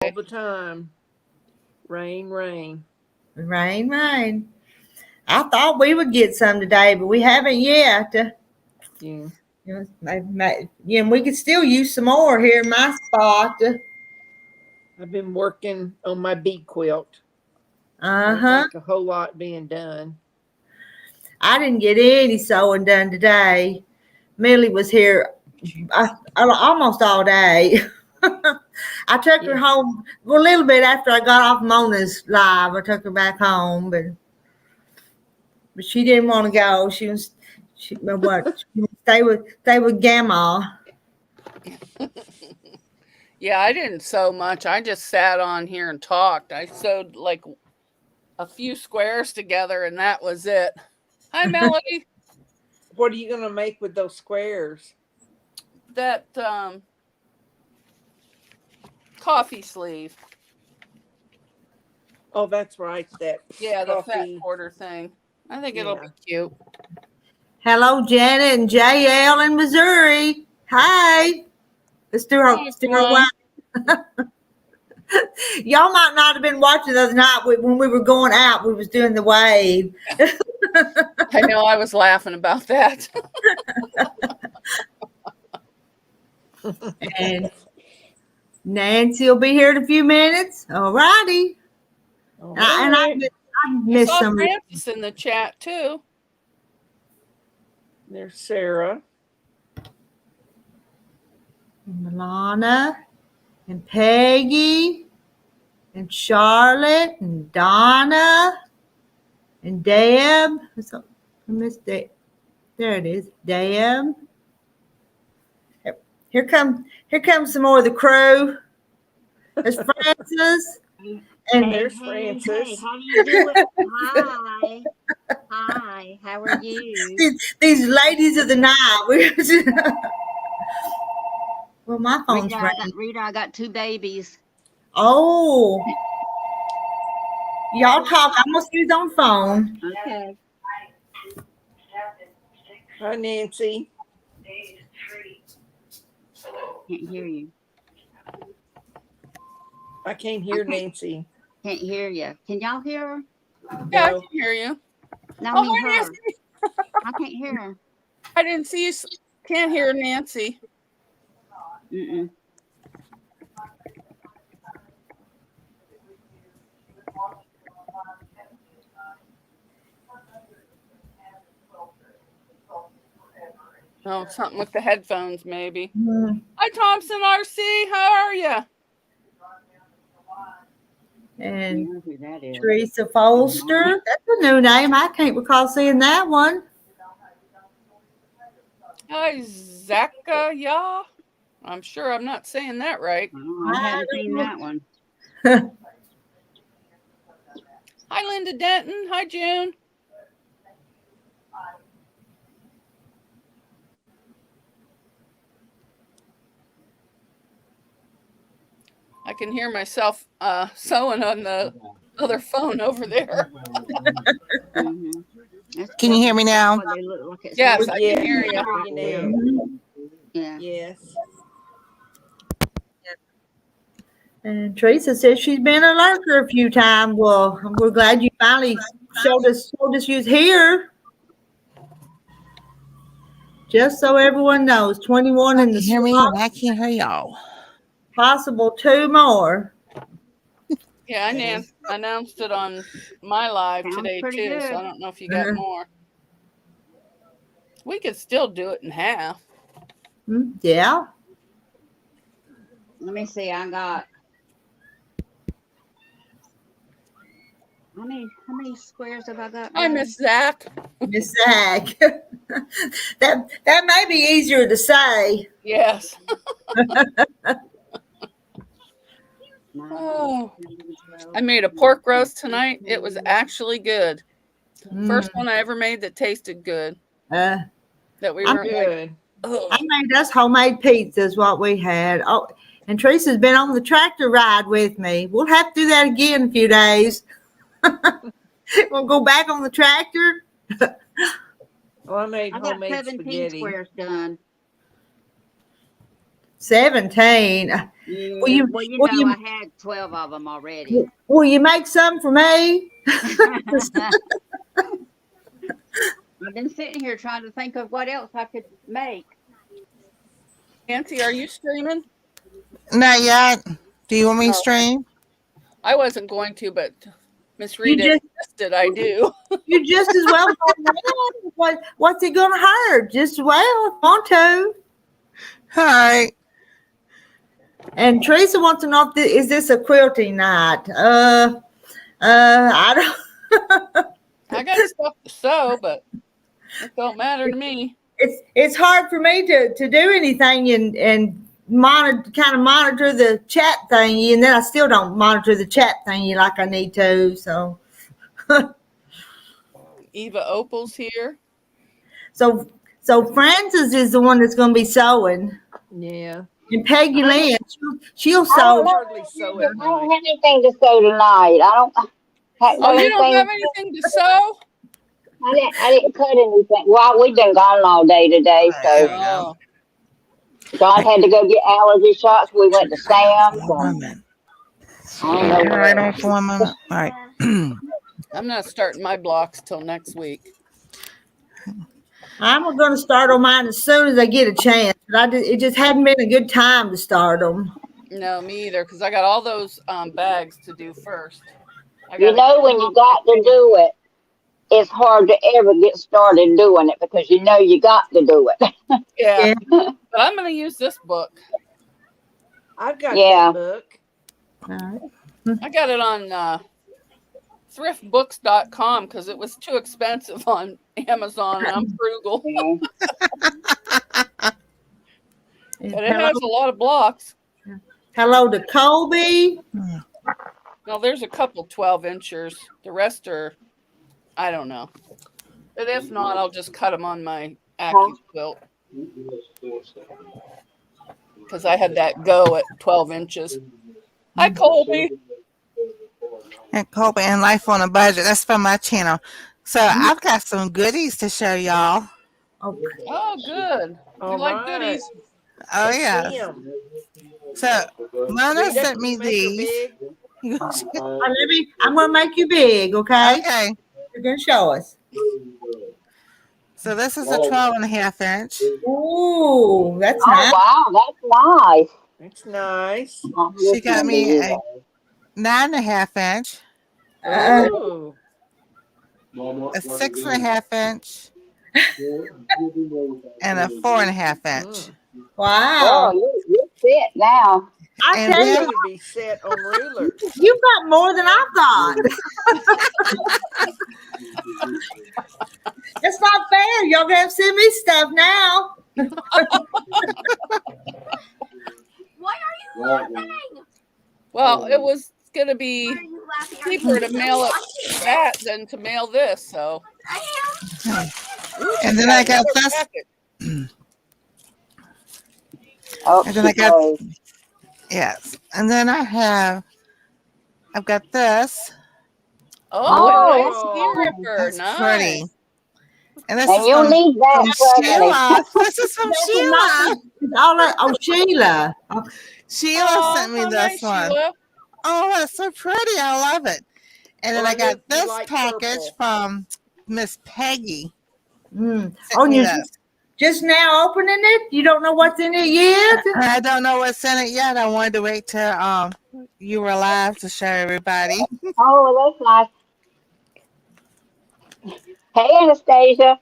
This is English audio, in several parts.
all the time. Rain, rain. Rain, rain. I thought we would get some today, but we haven't yet. Yeah. We could still use some more here in my spot. I've been working on my bee quilt. Not Uh-huh. like a whole lot being done. I didn't get any sewing done today. Millie was here almost all day. I took her home a little bit after I got off Mona's live. I took her back home, but she didn't want to go. She was stay with Grandma. Yeah, I didn't sew much. I just sat on here and talked. I sewed like a few squares together, and that was it. Hi, Melody. What are you gonna make with those squares? That coffee sleeve. Oh, that's right. That the fat quarter thing. I think it'll be cute. Hello, Janet and JL in Missouri. Hi. Let's do her one. Y'all might not have been watching the other night when we were going out. We was doing the wave. I know. I was laughing about that. And Nancy will be here in a few minutes. All righty. And I missed some. Francis in the chat too. There's Sarah. And Milana. And Peggy. And Charlotte. And Donna. And Deb. I missed Deb. There it is. Deb. Here comes some more of the crew. There's Francis. And there's Francis. Hey, how do you do it? Hi. Hi. How are you? These ladies of the night. Well, my phone's ringing. Rita, I got 2 babies. Oh. Y'all talk. I'm going to use on phone. Okay. Hi, Nancy. Can't hear you. I can't hear Nancy. Can't hear you. Can y'all hear her? Yeah, I can hear you. No, I mean her. I can't hear her. I didn't see you. Can't hear Nancy. Mm-mm. Oh, something with the headphones, maybe. Hi, Thompson RC. How are you? And Teresa Foster. That's a new name. I can't recall seeing that one. Hi, Zaka. Yeah. I'm sure I'm not saying that right. Oh, I haven't seen that one. Hi, Linda Denton. Hi, June. I can hear myself sewing on the other phone over there. Can you hear me now? Yes, I can hear you. Yeah. Yes. And Teresa says she's been a lurker a few times. Well, we're glad you finally showed us you's here. Just so everyone knows, 21 in the hear me, and I can't hear y'all. Possible 2 more. Yeah, I announced it on my live today too, good. so I don't know if you got more. We could still do it in half. Yeah. Let me see. I got. How many squares have I got? Hi, Miss Zach. Miss Zach. that may be easier to say. Yes. Oh, I made a pork roast tonight. It was actually good. First one I ever made that tasted good. That we were good. I made us homemade pizzas. What we had. Oh, and Teresa's been on the tractor ride with me. We'll have to do that again in a few days. We'll go back on the tractor. Well, I made homemade spaghetti. 17 squares done. 17. Will you, Well, will you, I had 12 of them already. will you make some for me? I've been sitting here trying to think of what else I could make. Nancy, are you streaming? Not yet. Do you want me to No. stream? I wasn't going to, but Miss You Rita just, insisted I do. you just as well. What's it gonna hurt? Just well, want to. All right. And Teresa wants to know if is this a quilting night? I don't. I got stuff to sew, but it don't matter to me. It's hard for me to do anything and monitor the chat thingy, and then I still don't monitor the chat thingy like I need to. So Eva Opal's here. so Frances is the one that's going to be sewing, Yeah. and Peggy Lynn she'll I sew. don't know. Hardly sew at I don't night. have anything to sew tonight. I don't. Oh, you don't have anything to sew? I didn't cut anything. Well, we've been gone all day today, There so we go. John had to go get allergy shots. We went to Sam's. For 1 minute. I don't know All right, what. on for 1 minute. All right. I'm not starting my blocks till next week. I'm going to start on mine as soon as I get a chance. But it just hadn't been a good time to start them. No, me either, because I got all those bags to do first. You know, when you got to do it, it's hard to ever get started doing it because you know you got to do it. Yeah. But I'm going to use this book. I've got Yeah. that book. All right. I got it on thriftbooks.com because it was too expensive on Amazon, and I'm frugal. But it has a lot of blocks. Hello to Colby. Now, there's a couple 12 inchers. The rest are, I don't know. But if not, I'll just cut them on my Accuquilt. Because I had that go at 12 inches. Hi, Colby. And Colby and Life on a Budget. That's from my channel. So I've got some goodies to show y'all. Okay. Oh, good. You like goodies? Oh, yeah. Damn. So Mona Rita, sent me can you make her these. big? I'm going to make you big, okay? Okay. You're going to show us. So this is a 12.5 inch. Ooh, that's Oh, nice. wow, that's nice. That's nice. She got me a 9.5 inch, Ooh. a 6.5 inch, and a 4.5 inch. Wow. Oh, you're fit now. I And tell You then- you, better be set on rulers. you've got more than I thought. It's not fair. Y'all gonna have to send me stuff now. Why are you laughing? Well, it was going to be cheaper to mail it that than to mail this, so. Ooh, And she's then I got another this. packet. Oh, And then I got, yes. And then I've got this. Oh, Oh, nice Skin Ripper. That's Nice. pretty. And this and is you'll from need that, trust me. Sheila. This is from Sheila. Oh, Sheila. Sheila Oh, sent me how this nice, one. Sheila. Oh, that's so pretty. I love it. And then Well, I got I knew you this like package purple. from Miss Peggy. Mm. Sent Oh, me you're this. just now opening it? You don't know what's in it yet? I don't know what's in it yet. I wanted to wait till you were live to show everybody. Oh, that's nice. Hey, Anastasia.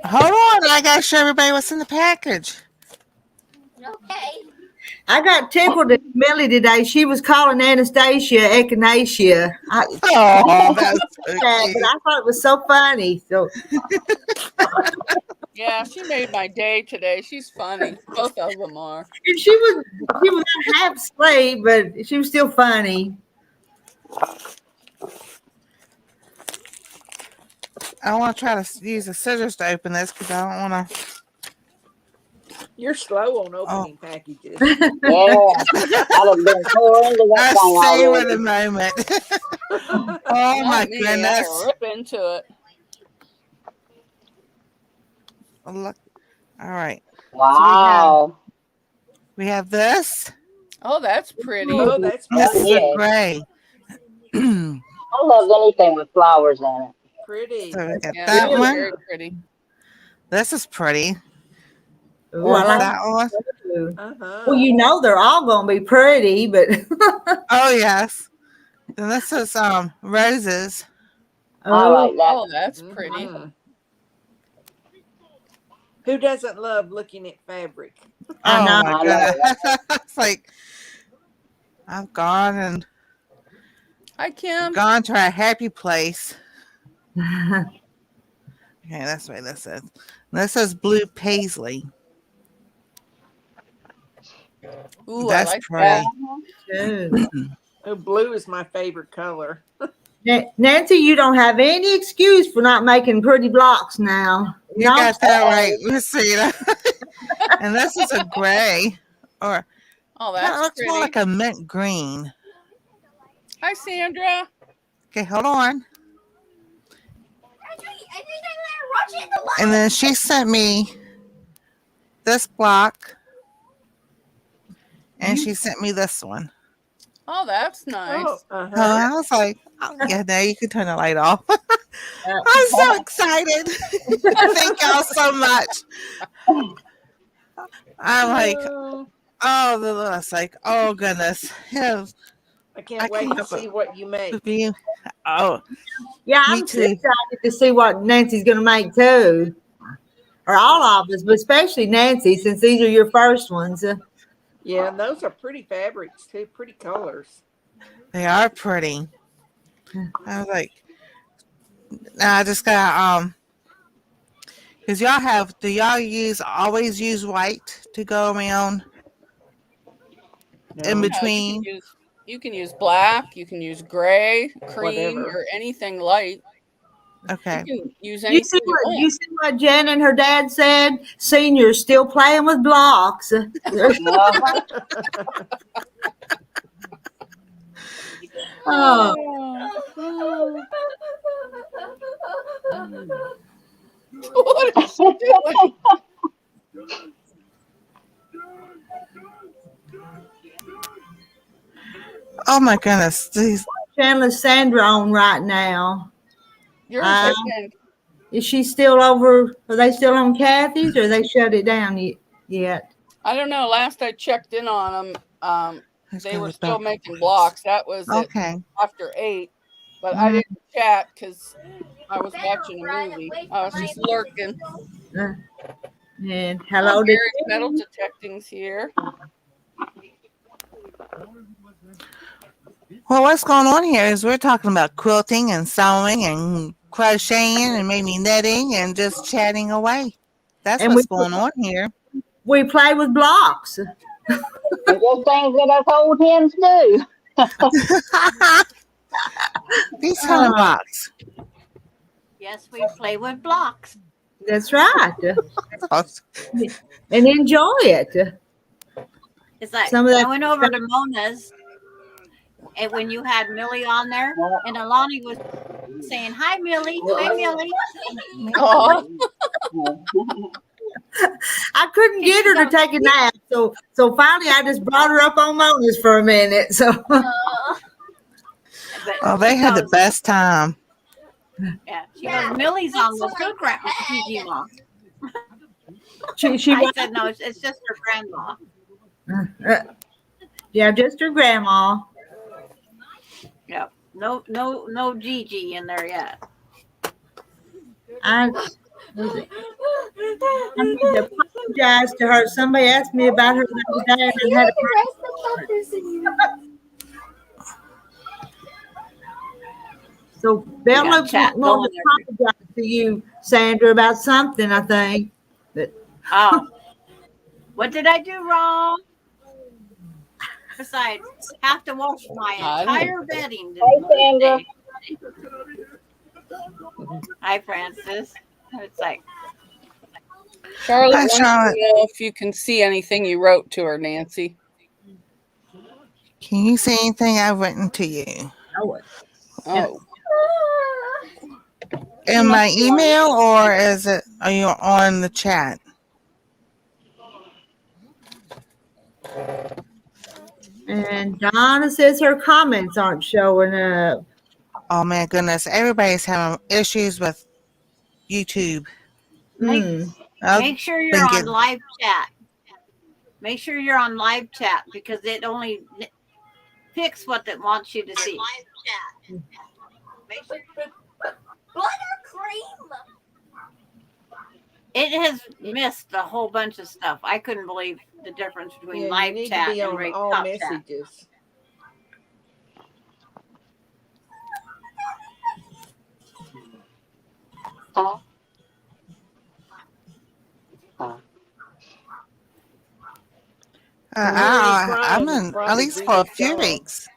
Hold on, I gotta show everybody what's in the package. Okay. I got tickled at Millie today. She was calling Anastasia Echinacea. Oh, that's so But I cute. thought it was so funny. So Yeah, she made my day today. She's funny. Both of them are. and she was not half asleep, but she was still funny. I want to try to use the scissors to open this because I don't want to. You're slow on opening packages. Yeah, I'd have been tore into that thing I see you in already. a moment. Oh my Not me. I goodness! rip into it. Look, all right. Wow. We have this. Oh, that's pretty. Oh, that's This is pretty. a Yes. gray. I love anything with flowers in it. Pretty. So we got Yeah, that that's one. very pretty. This is pretty. Ooh, I like That one. that too. Uh-huh. Well, you know they're all gonna be pretty, but Oh yes. And this is roses. I like that. Oh, that's pretty. Mhm. Who doesn't love looking at fabric? I Oh know. my I know. goodness. It's like I've gone Hi, Kim. to a happy place. Okay, that's what this is. This is blue paisley. Ooh, I That's like pretty. that. Too. Oh, blue is my favorite color. Nancy, you don't have any excuse for not making pretty blocks now. You No, got that right, Miss Rita. And this is a gray, or Oh, that that's looks more pretty. like a mint green. Hi, Sandra. Okay, hold on. I think I let her watch it in the light. And then she sent me this block, and she sent me this one. Oh, that's nice. Oh, So uh-huh. I was like, oh, yeah, now you can turn the light off. I'm so excited. Thank y'all so much. I'm like, Oh, oh, the was like, oh goodness. Yeah, I I can't wait can't to help see it. what you make. To be, oh, yeah, me I'm too. excited to see what Nancy's gonna make too, or all of us, but especially Nancy, since these are your first ones. Yeah, and those are pretty fabrics too, pretty colors. They are pretty. I was like, now I just got because do y'all always use white to go around in No, Yeah, between? you can use black, you can use gray, cream, whatever. or anything light. Okay. You can use You anything see you what want. Jen and her dad said? Senior's still playing with blocks. Uh-huh. Oh, What is she doing? Oh my goodness. These Chandler's Sandra on right now. Yours Uh, again. Is she still over? Are they still on Kathy's, or they shut it down yet? I don't know. Last I checked in on them, let's they go were with still dark making ones. blocks. That was it Okay. after 8. But I didn't chat because I was watching a movie. I was just lurking. And Oh, hello to Gary's metal detecting's here. Well, what's going on here is we're talking about quilting and sewing and crocheting and maybe knitting and just chatting away. That's and what's going on here. we play with blocks. And just things that us old hens do. These kind of blocks. Yes, we play with blocks. That's right, and enjoy it. It's like Some of that I went over to Mona's, and when you had Millie on there, and Alani was saying, "Hi, Millie. Hi, Millie." Oh, I couldn't get her to take a nap, so finally I just brought her up on Mona's for a minute. So But Oh, they she had the goes, best time. yeah, she goes, Millie's on with her grandma. she I said, no, it's just her grandma. yeah, just her grandma. Yep. No Gigi in there yet. I need to apologize to her. Somebody asked me about her the other day, and I had so Bella chat wanted going to apologize to you, Sandra, about something, I think. Oh, what did I do wrong? Besides, have to wash my entire bedding. Hey, Sandra. Hi, Francis. It's like, Charlotte Hi, wants to Charlotte. know if you can see anything you wrote to her, Nancy. Can you see anything I've written to you? Oh, In my email, or are you on the chat? And Donna says her comments aren't showing up. Oh my goodness, everybody's having issues with YouTube. Hmm. I've Make sure you're been on getting, live chat. Make sure you're on live chat because it only picks what it wants you to see. It has missed a whole bunch of stuff. I couldn't believe the difference between Yeah, you live need to chat be and on right all top chat. messages. Huh? I'm in at least for a few weeks.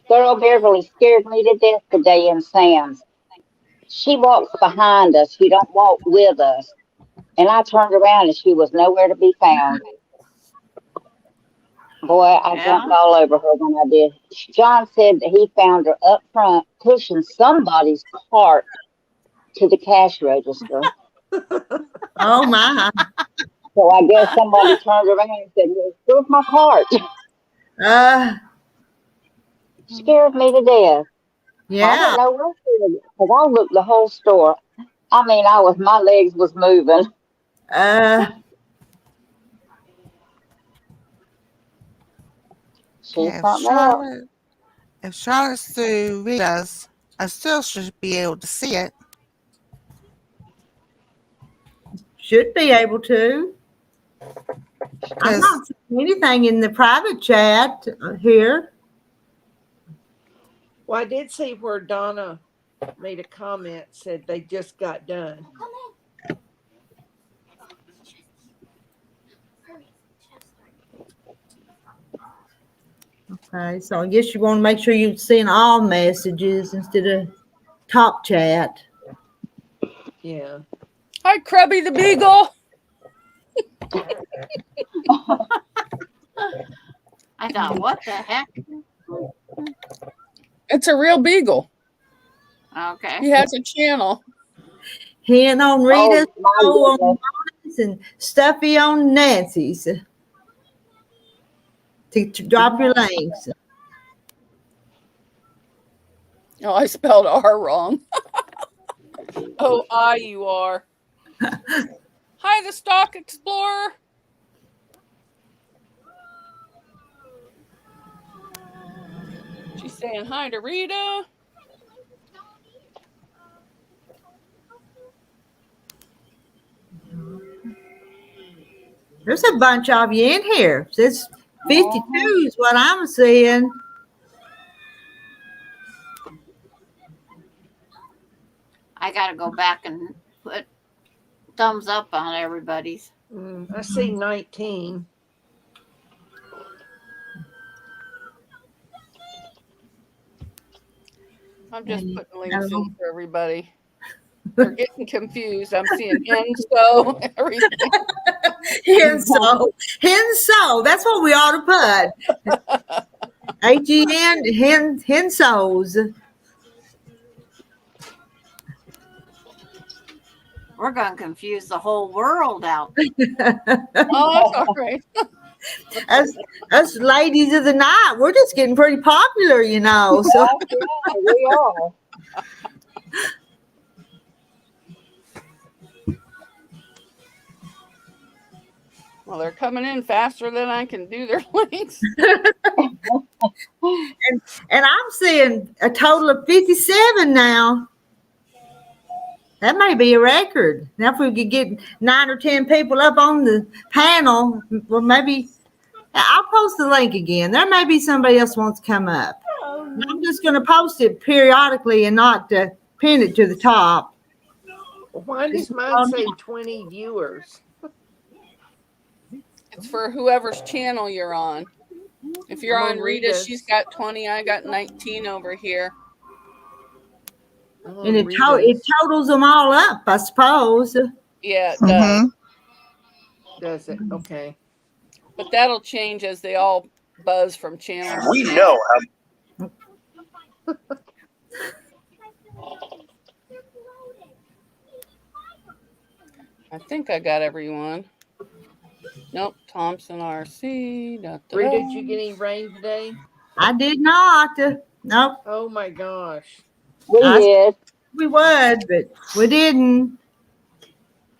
Girl Beverly scared me to death today in Sam's. She walks behind us. She don't walk with us. And I turned around and she was nowhere to be found. Boy, I jumped Yeah. all over her when I did. John said that he found her up front pushing somebody's cart to the cash register. Oh my. So I guess somebody turned around and said, "Where's my cart?" Scared me to death. I Yeah. didn't know where she was because I looked the whole store. I mean, my legs was moving. She's Okay, something else. if Charlotte's through Rita's, I still should be able to see it. Should be able to. I'm Because not seeing anything in the private chat here. Well, I did see where Donna made a comment, said they just got done. Okay, so I guess you want to make sure you're seeing all messages instead of top chat. Yeah. Hi, Krubby the Beagle. I thought, what the heck? It's a real beagle. Okay. He has a channel. Hen on Rita's, Oh my Joe on goodness. Donna's, and Stuffy on Nancy's. To drop your links. Oh, I spelled R wrong. O-I-U-R. Hi, the Stock Explorer. She's saying hi to Rita. There's a bunch of you in here. It's 52 is what I'm seeing. I got to go back and put thumbs up on everybody's. I see 19. I'm just putting links in for everybody. They're getting confused. I'm seeing Enso, everything. Henso. That's what we ought to put. H-E-N, Hensos. We're going to confuse the whole world out. Oh, that's all right. Us ladies of the night, we're just getting pretty popular, you know. So Yeah, we are. Well, they're coming in faster than I can do their links. and I'm seeing a total of 57 now. That may be a record. Now, if we could get 9 or 10 people up on the panel, well, maybe I'll post the link again. There may be somebody else wants to come up. I'm just going to post it periodically and not pin it to the top. Why does mine say 20 viewers? It's for whoever's channel you're on. If you're I'm on on Rita, Rita's. she's got 20. I got 19 over here. And it totals them all up, I suppose. Yeah, it does. Does it? Okay. But that'll change as they all buzz from channel. We know how. I think I got everyone. Nope. Thompson RC. Da, da, Rita, da. did you get any rain today? I did not. Nope. Oh my gosh. We I said did. we would, but we didn't.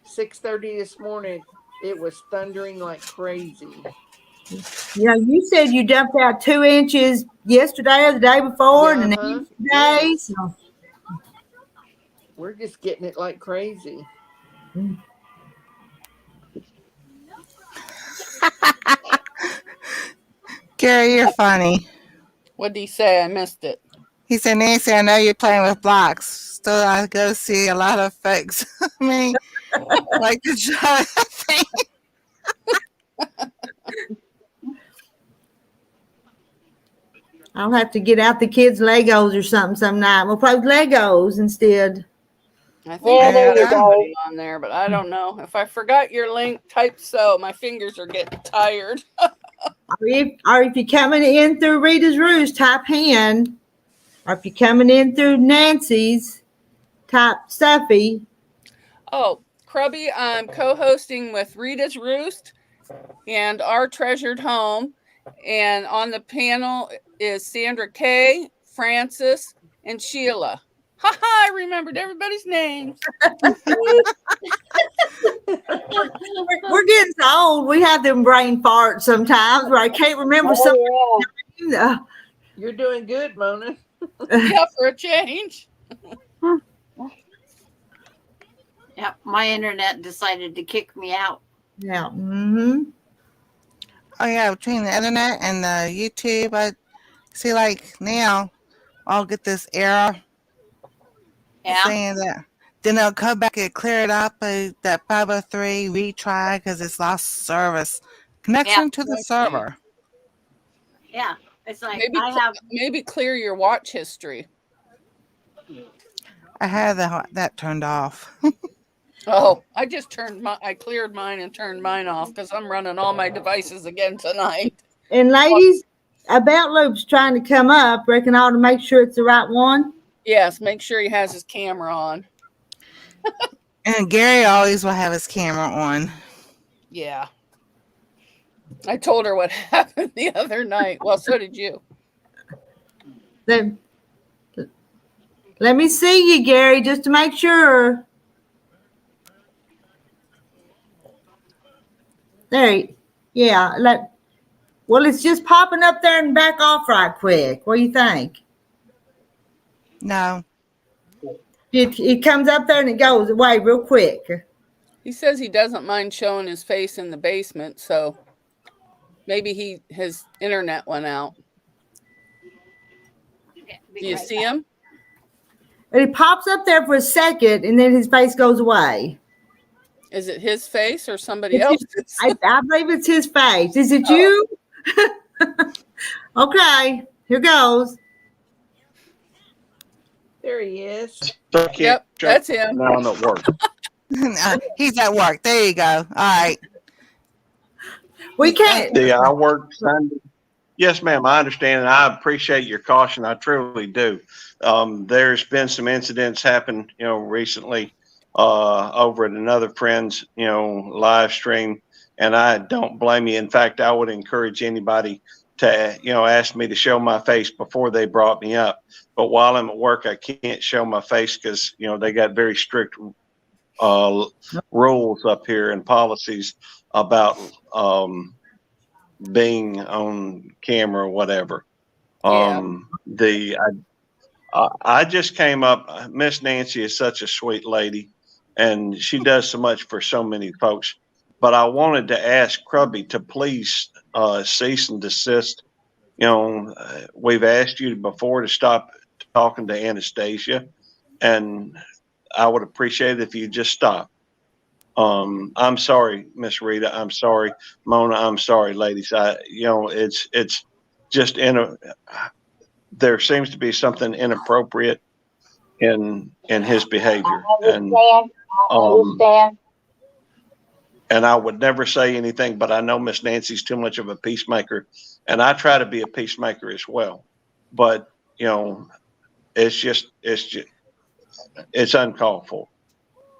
6:30 this morning, it was thundering like crazy. You said you dumped out 2 inches yesterday or the day before, and Yeah, an huh? inch today. Yes. So, We're just getting it like crazy. Gary, you're funny. What did he say? I missed it. He said, Nancy, I know you're playing with blocks. So I go see a lot of folks. I mean, like the show thing. I'll have to get out the kids' Legos or something some night. We'll play with Legos instead. I think Yeah, I there got you go. somebody on there, but I don't know. If I forgot your link, type so. My fingers are getting tired. Or if you're coming in through Rita's Roost, type hen. Or if you're coming in through Nancy's, type Stuffy. Oh, Krubby, I'm co-hosting with Rita's Roost and Our Treasured Home. And on the panel is Sandra Kay, Francis, and Sheila. Ha ha, I remembered everybody's names. We're getting so old. We have them brain farts sometimes where I can't remember something. Oh, yeah. You're doing good, Mona. Yeah, for a change. Yep, my internet decided to kick me out. Yeah. Mm-hmm. Oh, yeah, between the internet and the YouTube, I see, like, now I'll get this error Yeah. saying that. Then they'll come back and clear it up, that 503 retry because it's lost service. Connection to the server. Yeah. It's like I have Maybe clear your watch history. I had that turned off. Oh, I cleared mine and turned mine off because I'm running all my devices again tonight. And ladies, About Loop's trying to come up. Reckon I ought to make sure it's the right one. Yes, make sure he has his camera on. And Gary always will have his camera on. Yeah. I told her what happened the other night. Well, so did you. Let me see you, Gary, just to make sure. There. Yeah. Well, it's just popping up there and back off right quick. What do you think? No. It comes up there and it goes away real quick. He says he doesn't mind showing his face in the basement, so maybe his internet went out. Do you see him? It pops up there for a second and then his face goes away. Is it his face or somebody else's? I believe it's his face. Is it you? Okay, here goes. There he is. Yep, that's him. No, I'm at work. He's at work. There you go. All right. We can't. Yeah, I work Sunday. Yes, ma'am. I understand, and I appreciate your caution. I truly do. There's been some incidents happen, recently over at another friend's, live stream, and I don't blame you. In fact, I would encourage anybody to, ask me to show my face before they brought me up. But while I'm at work, I can't show my face because, they got very strict rules up here and policies about being on camera or whatever. Yeah. I just came up. Miss Nancy is such a sweet lady, and she does so much for so many folks. But I wanted to ask Krubby to please cease and desist. We've asked you before to stop talking to Anastasia, and I would appreciate it if you just stop. I'm sorry, Miss Rita. I'm sorry, Mona. I'm sorry, ladies. It's just there seems to be something inappropriate in his behavior. I understand. And I would never say anything, but I know Miss Nancy's too much of a peacemaker, and I try to be a peacemaker as well. But it's uncalled for,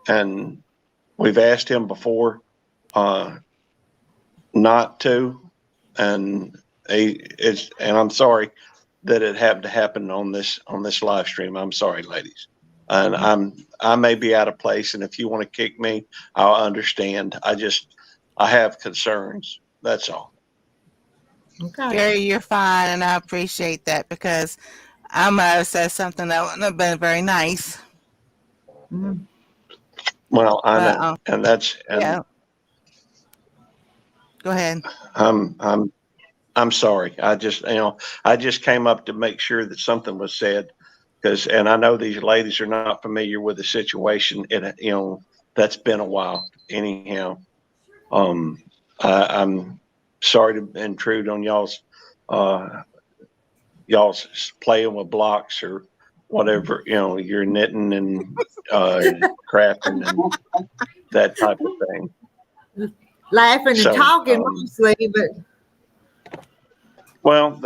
and we've asked him before not to, and and I'm sorry that it had to happen on this live stream. I'm sorry, ladies, and I may be out of place, and if you want to kick me, I'll understand. I have concerns. That's all. Okay. Gary, you're fine, and I appreciate that because I might have said something that wouldn't have been very nice. Mm. Well, I But know, and that's yeah. Go ahead. I'm sorry. I just came up to make sure that something was said and I know these ladies are not familiar with the situation. And that's been a while. Anyhow, I'm sorry to intrude on y'all's playing with blocks or whatever. You're knitting and crafting and that type of thing. Laughing and talking mostly, but well,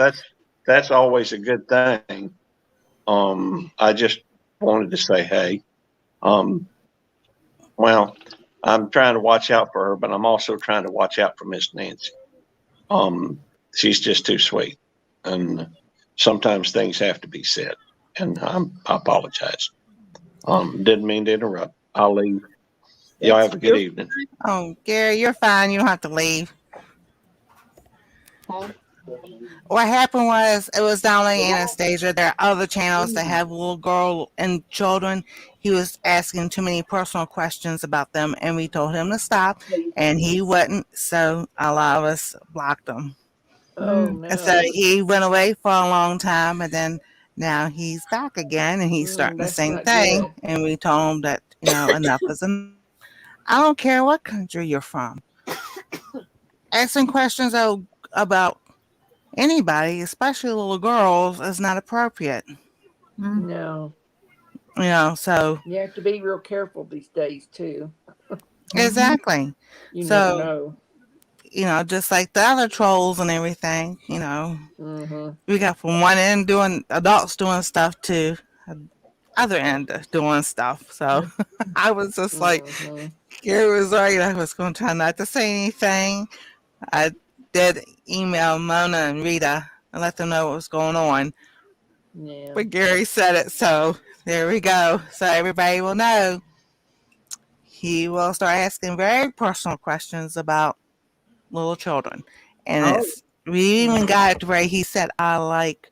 that's always a good thing. I just wanted to say, hey, well, I'm trying to watch out for her, but I'm also trying to watch out for Miss Nancy. She's just too sweet, and sometimes things have to be said. And I apologize. Didn't mean to interrupt. I'll leave. Y'all have a good evening. Oh, Gary, you're fine. You don't have to leave. What happened was it was not only Anastasia. There are other channels that have little girl and children. He was asking too many personal questions about them, and we told him to stop, and he wouldn't. So a lot of us blocked him. Oh no! And so he went away for a long time, and then now he's back again, and he's starting the same thing. Good. And we told him that enough is enough. I don't care what country you're from. Asking questions about anybody, especially little girls, is not appropriate. No. So you have to be real careful these days too. Exactly. You never know. Just like the other trolls and everything, we got from one end doing adults doing stuff to other end doing stuff. So I was just like, Gary was right. I was going to try not to say anything. I did email Mona and Rita and let them know what was going on. Yeah. But Gary said it, so there we go. So everybody will know. He will start asking very personal questions about little children. And we even got it to where he said, I like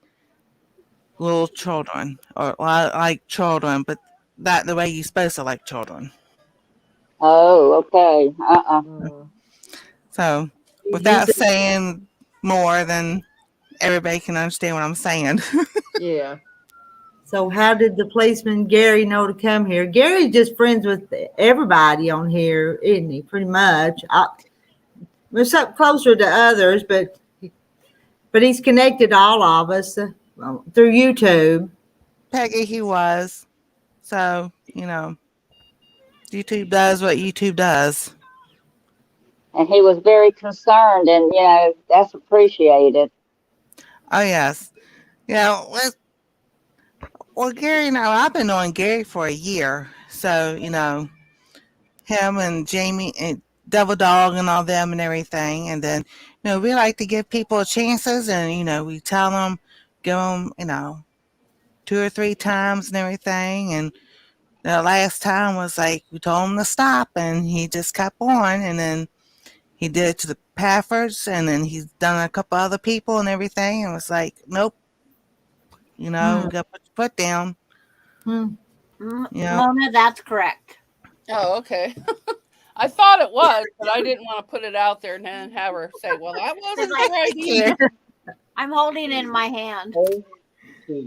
little children, or I like children, but not the way you're supposed to like children. Oh, okay. So without saying more than everybody can understand what I'm saying. Yeah. So how did the policeman Gary know to come here? Gary's just friends with everybody on here, isn't he? Pretty much. We're so closer to others, but he's connected to all of us through YouTube. Peggy, he was. So, YouTube does what YouTube does. And he was very concerned, and that's appreciated. Oh yes. Well, Gary and I've been knowing Gary for a year. So, him and Jamie and Devil Dog and all them and everything. And then, we like to give people chances, and, we tell them, give them, 2 or 3 times and everything. And the last time was like, we told him to stop, and he just kept on. And then he did it to the Paffords, and then he's done a couple other people and everything. And it was like, nope, you got to put your foot down. Mona, that's correct. Oh, okay. I thought it was, but I didn't want to put it out there and then have her say, well, that wasn't right either. I'm holding it in my hand. Yeah,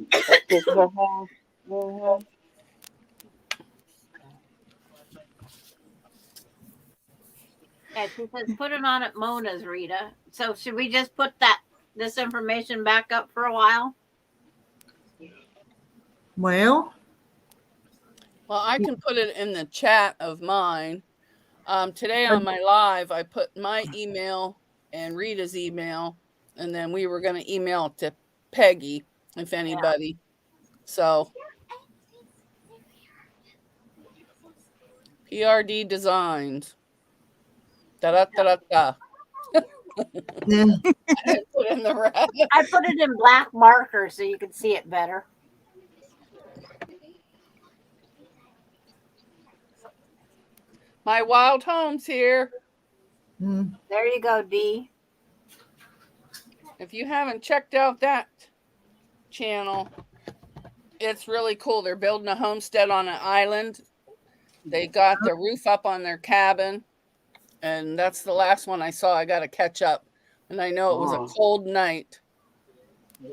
she says put it on at Mona's, Rita. So should we just put this information back up for a while? Well, I can put it in the chat of mine. Today on my live, I put my email and Rita's email, and then we were going to email it to Peggy, if anybody. So, PRD Designs. Da-da-da-da-da. Yeah. I didn't put in the red. I put it in black marker so you can see it better. My wild home's here. Mm. There you go, Dee. If you haven't checked out that channel, it's really cool. They're building a homestead on an island. They got the roof up on their cabin, and that's the last one I saw. I got to catch up, and I know it was a cold night. Good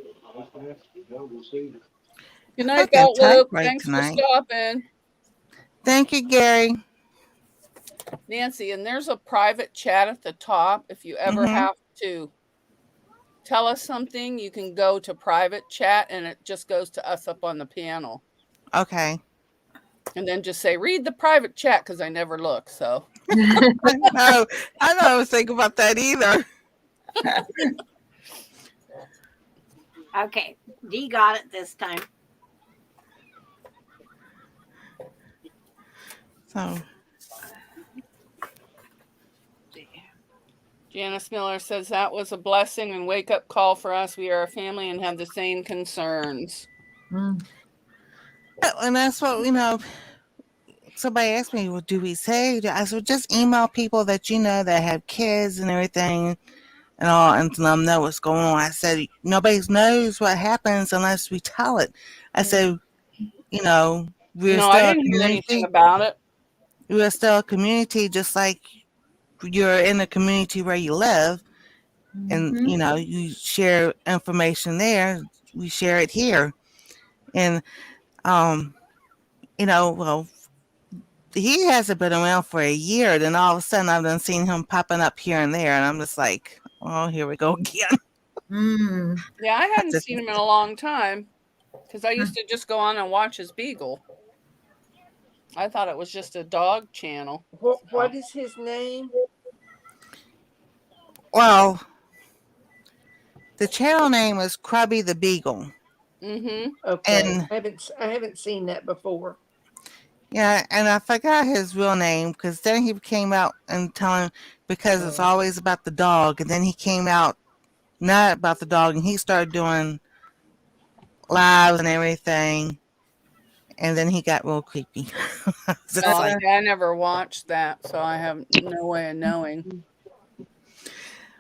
night, Fucking Belt Luke. typewriter Thanks tonight. for stopping. Thank you, Gary. Nancy, and there's a private chat at the top. If you ever have to tell us something, you can go to private chat, and it just goes to us up on the panel. Okay. And then just say, read the private chat, because I never look. So I was thinking about that either. Okay, Dee got it this time. So Janice Miller says that was a blessing and wake up call for us. We are a family and have the same concerns. Mm. and that's what, somebody asked me, what do we say? I said, just email people that that have kids and everything and all, and let them know what's going on. I said, nobody knows what happens unless we tell it. I said, we're No, still I a didn't hear anything community. about it. We're still a community, just like you're in a community where you live, and you share information there. We share it here, and well, he hasn't been around for a year. Then all of a sudden, I've been seeing him popping up here and there, and I'm just like, oh, here we go again. Mm. Yeah, I hadn't seen him in a long time because I used to just go on and watch his beagle. I thought it was just a dog channel. What is his name? Well, the channel name is Krubby the Beagle. Mm-hmm. Okay, And I haven't seen that before. yeah, and I forgot his real name because then he came out and telling, because it's always about the dog, and then he came out not about the dog, and he started doing lives and everything, and then he got real creepy. Just like, I never watched that, so I have no way of knowing.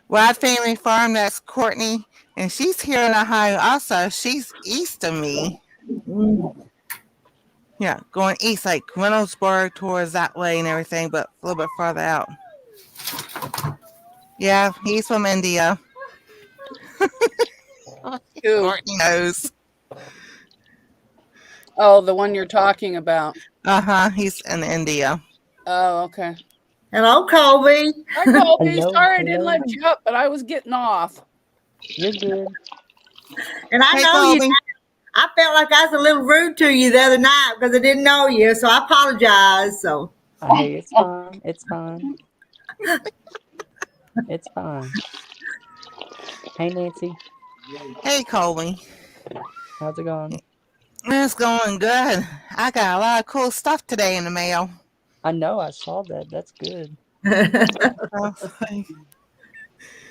Wild Family Farm, that's Courtney, and she's here in Ohio also. She's east of me. Mm. Yeah, going east, like Reynoldsburg towards that way and everything, but a little bit farther out. Yeah, he's from India. Who? Courtney knows. Oh, the one you're talking about. He's in India. Oh, okay. Hello, Colby. Hi, Colby. Hello, Sorry I didn't hello. let you up, but I was getting off. You're good. And I Hey, know Colby. you. I felt like I was a little rude to you the other night because I didn't know you, so I apologize. So Hey, it's fine. It's fine. It's fine. Hey, Nancy. Hey, Colby. How's it going? It's going good. I got a lot of cool stuff today in the mail. I know. I saw that. That's good. A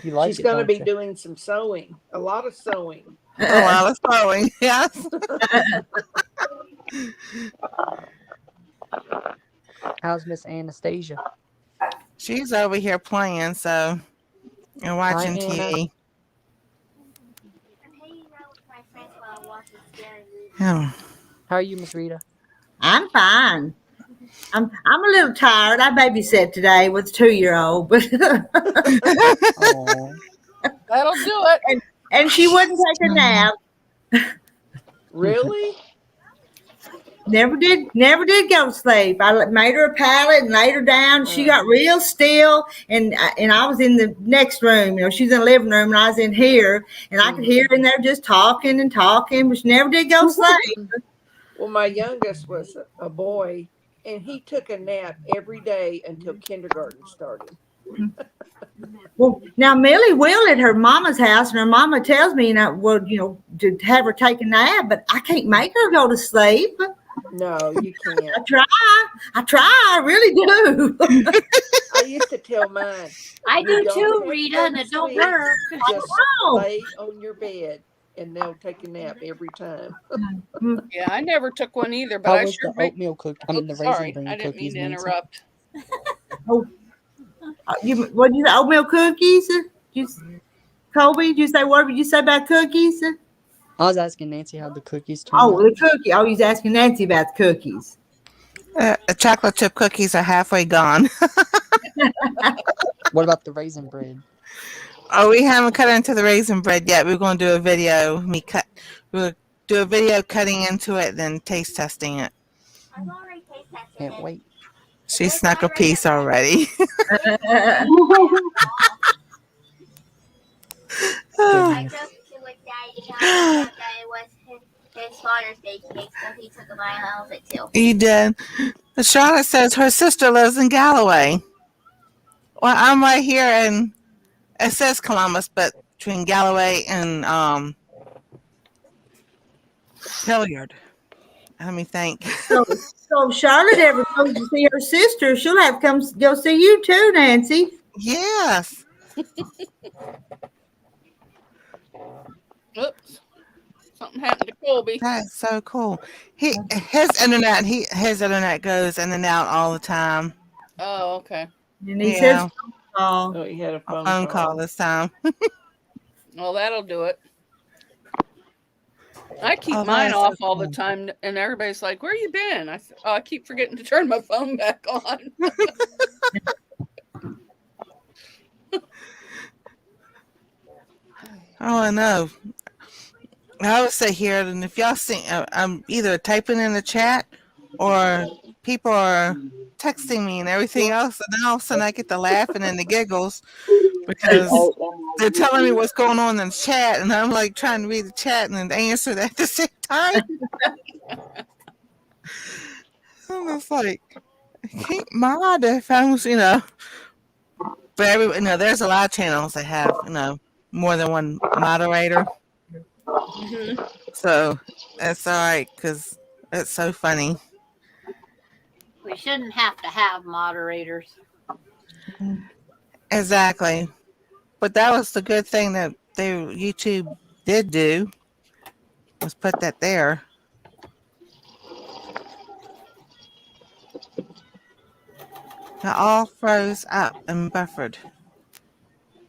You like She's it, going to don't be you? doing some sewing, a lot of sewing. lot of sewing, yes. How's Miss Anastasia? She's over here playing, so, and watching Hi, Anna. TV. Oh. How are you, Miss Rita? I'm fine. I'm a little tired. I babysat today with a 2-year-old, but Oh, That'll do it. and she wouldn't take a nap. Really? Never did go to sleep. I made her a pallet and laid her down. She got real still, and I was in the next room. She's in the living room, and I was in here, and I could hear her in there just talking and talking, but she never did go to sleep. Well, my youngest was a boy, and he took a nap every day until kindergarten started. Well, now Millie will at her mama's house, and her mama tells me, to have her take a nap, but I can't make her go to sleep. No, you can't. I try. I really do. I used to tell mine, I you do don't too, have to Rita, go and to it don't sleep. work. Just Oh. lay on your bed and they'll take a nap every time. Yeah, I never took one either, but How I was sure the oatmeal cookie? I mean, the Oops, raisin sorry, bran I didn't mean cookies, to Nancy. interrupt. What you oatmeal cookies? Colby, did you say what did you say about cookies? I was asking Nancy how the cookies turned Oh, out. the cookie. Oh, he's asking Nancy about the cookies. The chocolate chip cookies are halfway gone. What about the raisin bread? Oh, we haven't cut into the raisin bread yet. We're going to do a video. We'll do a video cutting into it, then taste testing it. Can't wait. She snuck a piece already. Goodness. You did. Charlotte says her sister lives in Galloway. Well, I'm right here, and it says Columbus, but between Galloway and Hilliard. Let me think. So if Charlotte ever goes to see her sister, she'll have to come go see you too, Nancy. Yes. Oops. Something happened to Colby. That's so cool. His internet goes in and out all the time. Oh, okay. And he says phone Oh, call. he had a A phone call this time. Well, that'll do it. I keep Oh, mine that's off so all the cool. time, and everybody's like, "Where you been?" I keep forgetting to turn my phone back on. Oh, I know. I always say here, and if y'all see, I'm either typing in the chat or people are texting me and everything else, and then all of a sudden I get the laughing and the giggles because they're telling me what's going on in the chat, and I'm like trying to read the chat and then answer that at the same time. I'm just like, I can't mod if I was, but there's a lot of channels that have, more than one moderator. Mm-hmm. So that's all right because it's so funny. We shouldn't have to have moderators. Exactly. But that was the good thing that YouTube did do was put that there. It all froze up and buffered.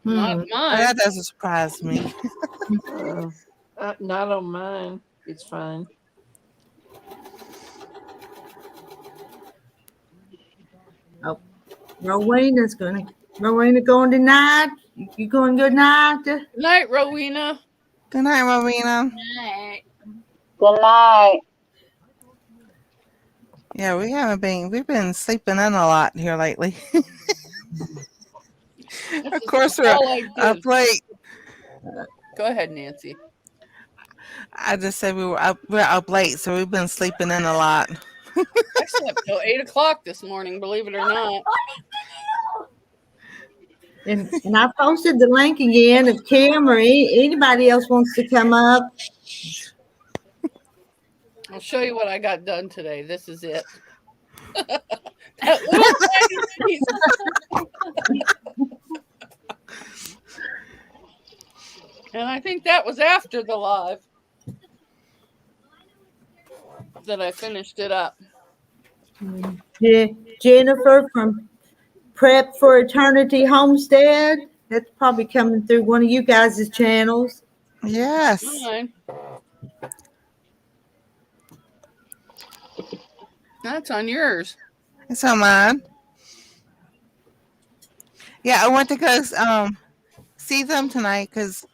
Not But mine. that doesn't surprise me. Not on mine. It's fine. Oh, Rowena going tonight. You going good night? Good night, Rowena. Good night, Rowena. Right. Good night. Yeah, we've been sleeping in a lot here lately. Of course, we're all I up did. late. Go ahead, Nancy. I just said we're up late, so we've been sleeping in a lot. I slept till 8:00 this morning. Believe it or not. And I posted the link again if Kim or anybody else wants to come up. I'll show you what I got done today. This is it. That little tiny piece. And I think that was after the live that I finished it up. Jennifer from Prep for Eternity Homestead. That's probably coming through one of you guys' channels. Yes. Mine. That's on yours. It's on mine. Yeah, I went to go see them tonight because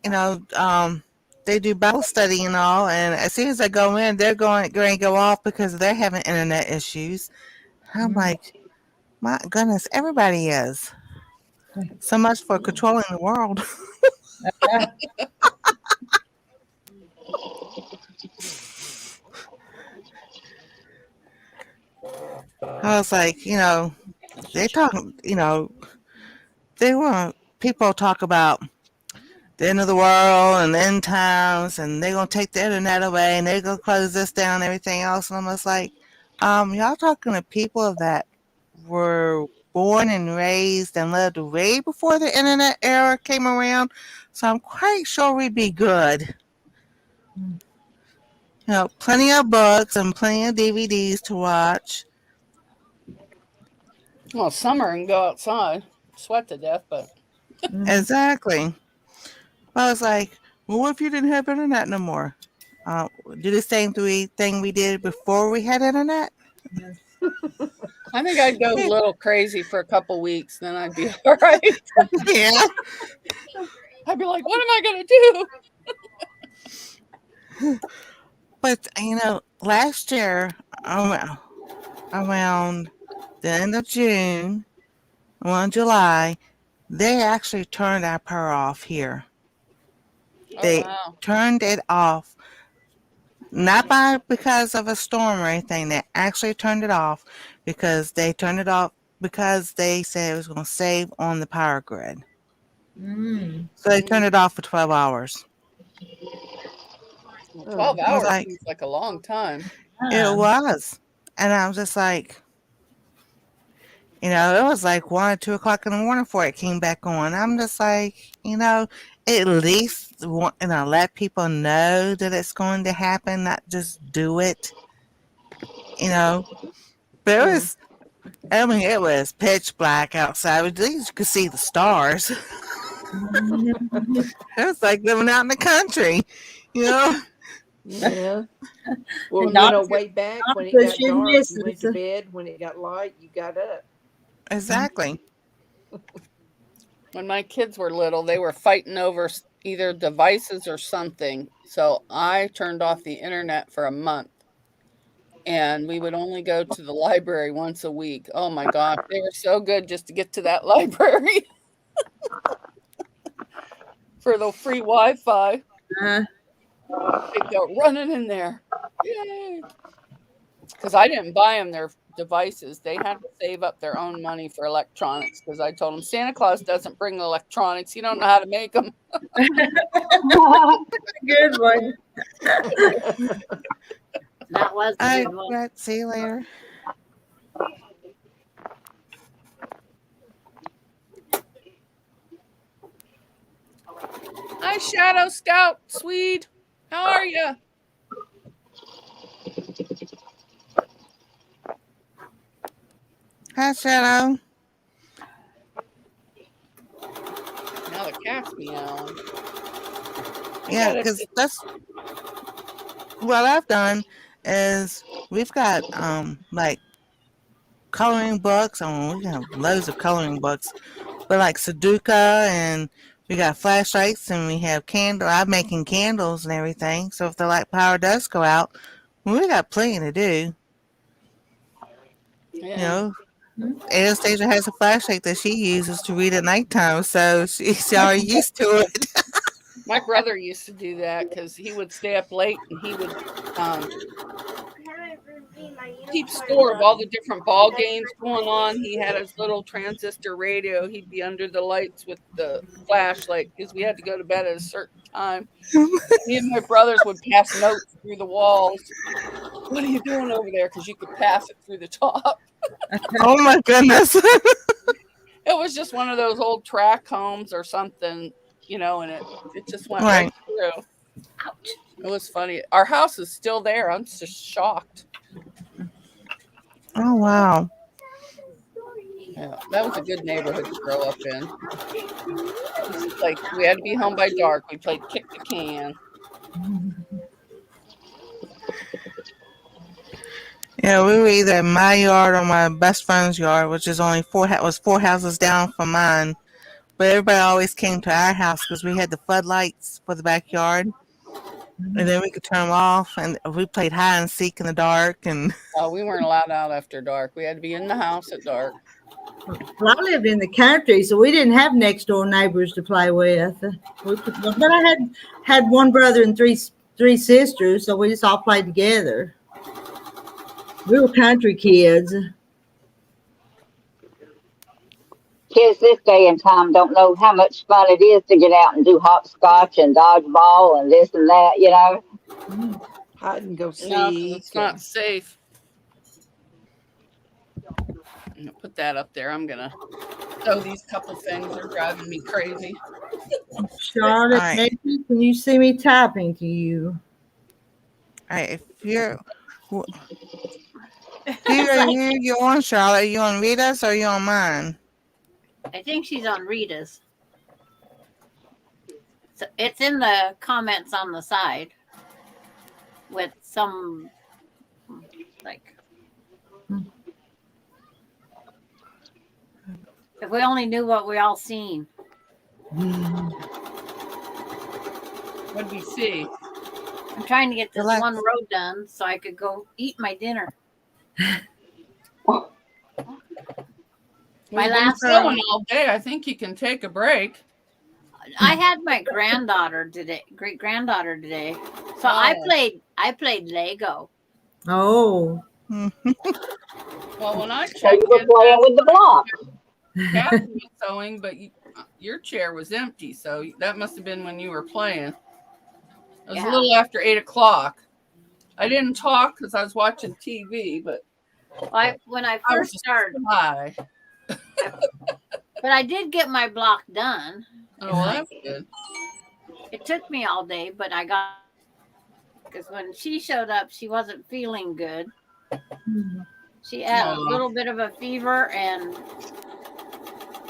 they do Bible study and all, and as soon as I go in, they're going to go off because they're having internet issues. I'm like, my goodness, everybody is. So much for controlling the world. I was like, they talk, they want people talk about the end of the world and the end times, and they're gonna take the internet away, and they're gonna close this down, and everything else. And I'm just like, y'all talking to people that were born and raised and lived way before the internet era came around, so I'm quite sure we'd be good. Plenty of books and plenty of DVDs to watch. Well, summer and go outside, sweat to death, but Exactly. I was like, well, what if you didn't have internet no more? Do the same thing we did before we had internet? I think I'd go a little crazy for a couple weeks, then I'd be all right. Yeah. I'd be like, what am I going to do? But, last year, around the end of June, around July, they actually turned our power off here. They turned it off, not because of a storm or anything. They actually turned it off because they turned it off because they said it was going to save on the power grid. So they turned it off for 12 hours. 12 hours seems like a long time. It was. And I was just like, it was like 1 or 2 o'clock in the morning before it came back on. I'm just like, at least let people know that it's going to happen, not just do it. But it was pitch black outside. At least you could see the stars. It was like living out in the country, Yeah. Well, way back when it got dark, you went to bed. When it got light, you got up. Exactly. When my kids were little, they were fighting over either devices or something. So I turned off the internet for a month. And we would only go to the library once a week. Oh my gosh, they were so good just to get to that library for the free Wi-Fi. They'd go running in there. Yay! Because I didn't buy them their devices. They had to save up their own money for electronics because I told them Santa Claus doesn't bring electronics. You don't know how to make them. Good one. That was a good one. See you later. Hi, Shadow Scout Swede. How are you? Hi, Shadow. Now the cat's meowing. Yeah, because that's what I've done is we've got like coloring books. We have loads of coloring books, but like Sudoku, and we got flashlights, and we have candle. I'm making candles and everything. So if the light power does go out, we got plenty to do. Yeah. Anastasia has a flashlight that she uses to read at nighttime, so she's already used to it. My brother used to do that because he would stay up late and he would keep score of all the different ball games going on. He had his little transistor radio. He'd be under the lights with the flashlight because we had to go to bed at a certain time. Me and my brothers would pass notes through the walls. What are you doing over there? Because you could pass it through the top. Oh my goodness. It was just one of those old track homes or something, and it just went right through. Ouch. It was funny. Our house is still there. I'm just shocked. Oh, wow. Yeah, that was a good neighborhood to grow up in. Like, we had to be home by dark. We played kick the can. Yeah, we were either in my yard or my best friend's yard, which is only four houses down from mine. But everybody always came to our house because we had the floodlights for the backyard. And then we could turn them off, and we played hide and seek in the dark. And we weren't allowed out after dark. We had to be in the house at dark. Well, I lived in the country, so we didn't have next door neighbors to play with. But I had one brother and three sisters, so we just all played together. We were country kids. kids this day and time don't know how much fun it is to get out and do hopscotch and dodgeball and this and that, you know. Hide and go No, 'cause seek. it's not safe. I'm gonna put that up there. I'm gonna show these couple things. They're driving me crazy. Charlotte, Alright. maybe can you see me typing to you? All right, if you're who are you on, Charlotte? Are you on Rita's or are you on mine? I think she's on Rita's. So it's in the comments on the side with some like. If we only knew what we all seen. What do you see? I'm trying to get this Relax. one road done so I could go eat my dinner. My We've been last sewing all day. I think you can take a break. I had my granddaughter today, great granddaughter today. So I played Lego. Oh. Well, when I So checked you were in, playing with the block. Kathy was sewing, but your chair was empty, so that must have been when you were playing. It was a little after 8 o'clock. I didn't talk because I was watching TV, but When I first started, hi. but I did get my block done. Oh, well, that's good. It took me all day, but I got because when she showed up, she wasn't feeling good. She had a little bit of a fever and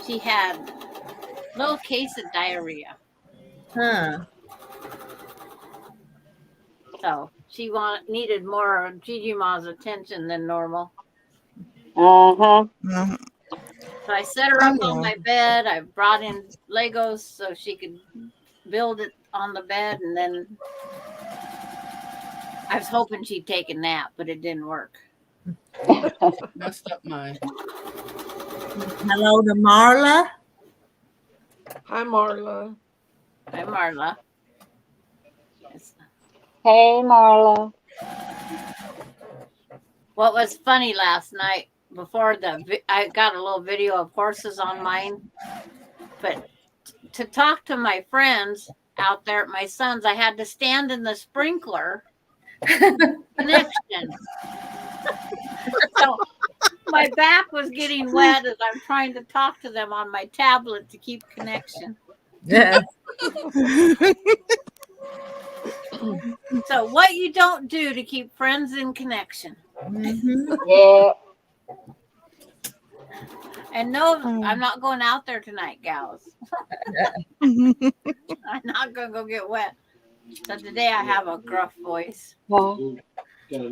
she had a little case of diarrhea. Huh. So she needed more of Gigi Ma's attention than normal. Uh-huh. Mhm. So I set her up on my bed. I brought in Legos so she could build it on the bed, and then I was hoping she'd take a nap, but it didn't work. Messed up mine. Hello to Marla. Hi, Marla. Hi, Marla. Hey, Marla. What was funny last night before I got a little video of horses on mine, but to talk to my friends out there at my son's, I had to stand in the sprinkler connection. So my back was getting wet as I'm trying to talk to them on my tablet to keep connection. Yeah. So what you don't do to keep friends in connection. Yeah. And no, I'm not going out there tonight, gals. I'm not going to go get wet. So today I have a gruff voice. Yeah.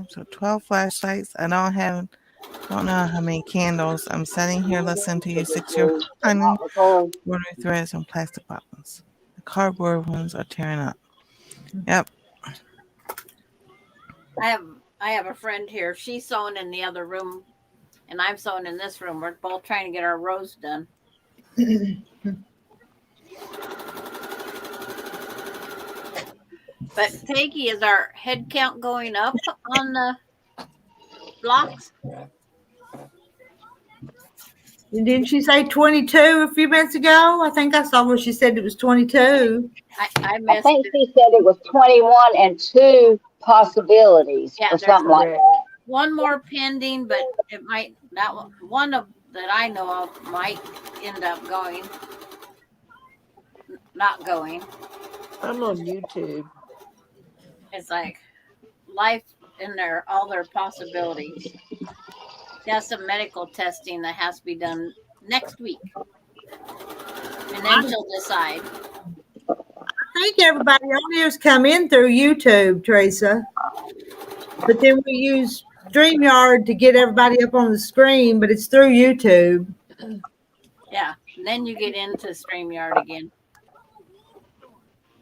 So 12 flashlights. I don't know how many candles. I'm sitting here listening to you 6-year honey, rotary threads, and plastic bottles. The cardboard ones are tearing up. Yep. I have a friend here. She's sewing in the other room, and I'm sewing in this room. We're both trying to get our rows done. But Peggy, is our head count going up on the blocks? Didn't she say 22 a few minutes ago? I think I saw where she said it was 22. I missed I think it. she said it was 21 and 2 possibilities or something like that. One more pending, but it might that one of that I know of might end up not going. I'm on YouTube. It's like life in all their possibilities. There's some medical testing that has to be done next week. And then she'll decide. I think everybody on here's come in through YouTube, Teresa. But then we use StreamYard to get everybody up on the screen, but it's through YouTube. Yeah. And then you get into StreamYard again.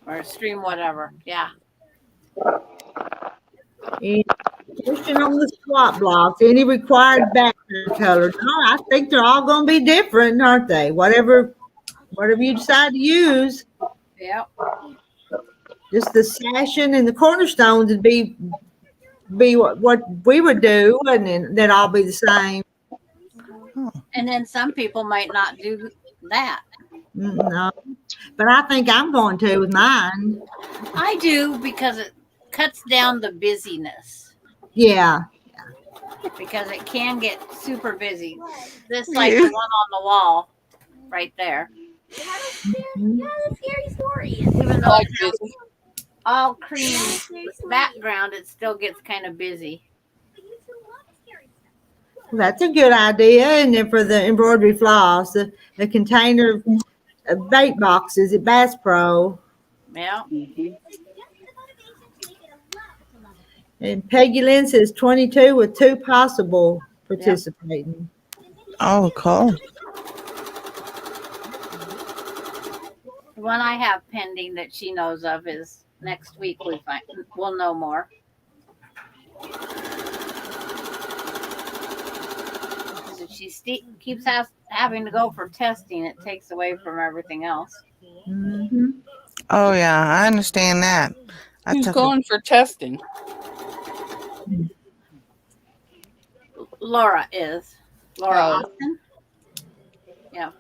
Or stream whatever. Yeah. And question on the swap blocks, any required background color? No, I think they're all going to be different, aren't they? Whatever you decide to use. Yep. Just the sashing and the cornerstones would be what we would do, and then that'd all be the same. And then some people might not do that. No, but I think I'm going to with mine. I do because it cuts down the busyness. Yeah. Because it can get super busy. Just like the one on the wall right there. Mhm. Scary story. Even though Like it has busy. all cream background, it still gets kind of busy. Well, that's a good idea. And then for the embroidery floss, the container bait boxes at Bass Pro. Yeah. Mhm. And Peggy Lynn says 22 with 2 possible participating. Oh, cool. The one I have pending that she knows of is next week. We'll know more. Because if she keeps having to go for testing, it takes away from everything else. Mm-hmm. Oh, yeah, I understand that. I Who's took going for testing? Laura is. Laura Oh. Austin. Yeah.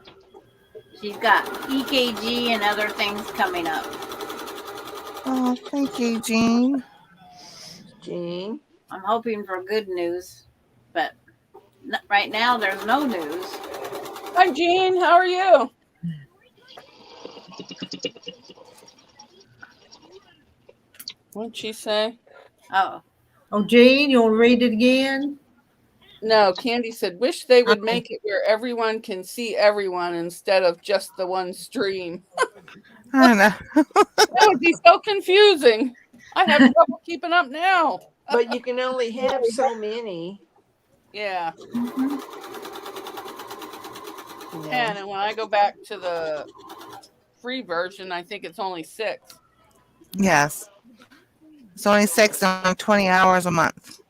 She's got EKG and other things coming up. Oh, thank you, Jean. Jean. I'm hoping for good news, but right now there's no news. Hi, Jean. How are you? What'd she say? Oh, Oh, Jean, you want to read it again? No, Candy said, wish they would make it where everyone can see everyone instead of just the one stream. I know. That would be so confusing. I have trouble keeping up now. But you can only have so many. Yeah. Mhm. You know. And when I go back to the free version, I think it's only 6. Yes. It's only 6 and 20 hours a month.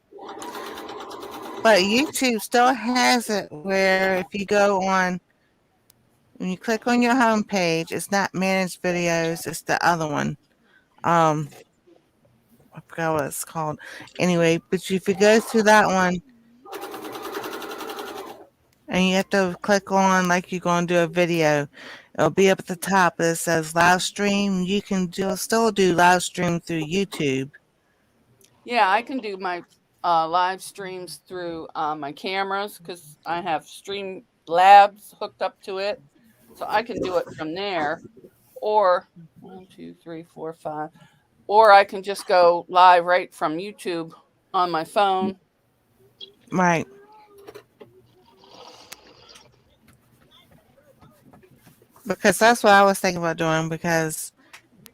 But YouTube still has it where if you go on, when you click on your home page, it's not managed videos, it's the other one. I forgot what it's called. Anyway, but if you go through that one and you have to click on like you're going to do a video, it'll be up at the top. It says live stream. You can still do live stream through YouTube. Yeah, I can do my live streams through my cameras because I have Stream Labs hooked up to it. So I can do it from there. Or 1, 2, 3, 4, 5. Or I can just go live right from YouTube on my phone. Right. Because that's what I was thinking about doing, because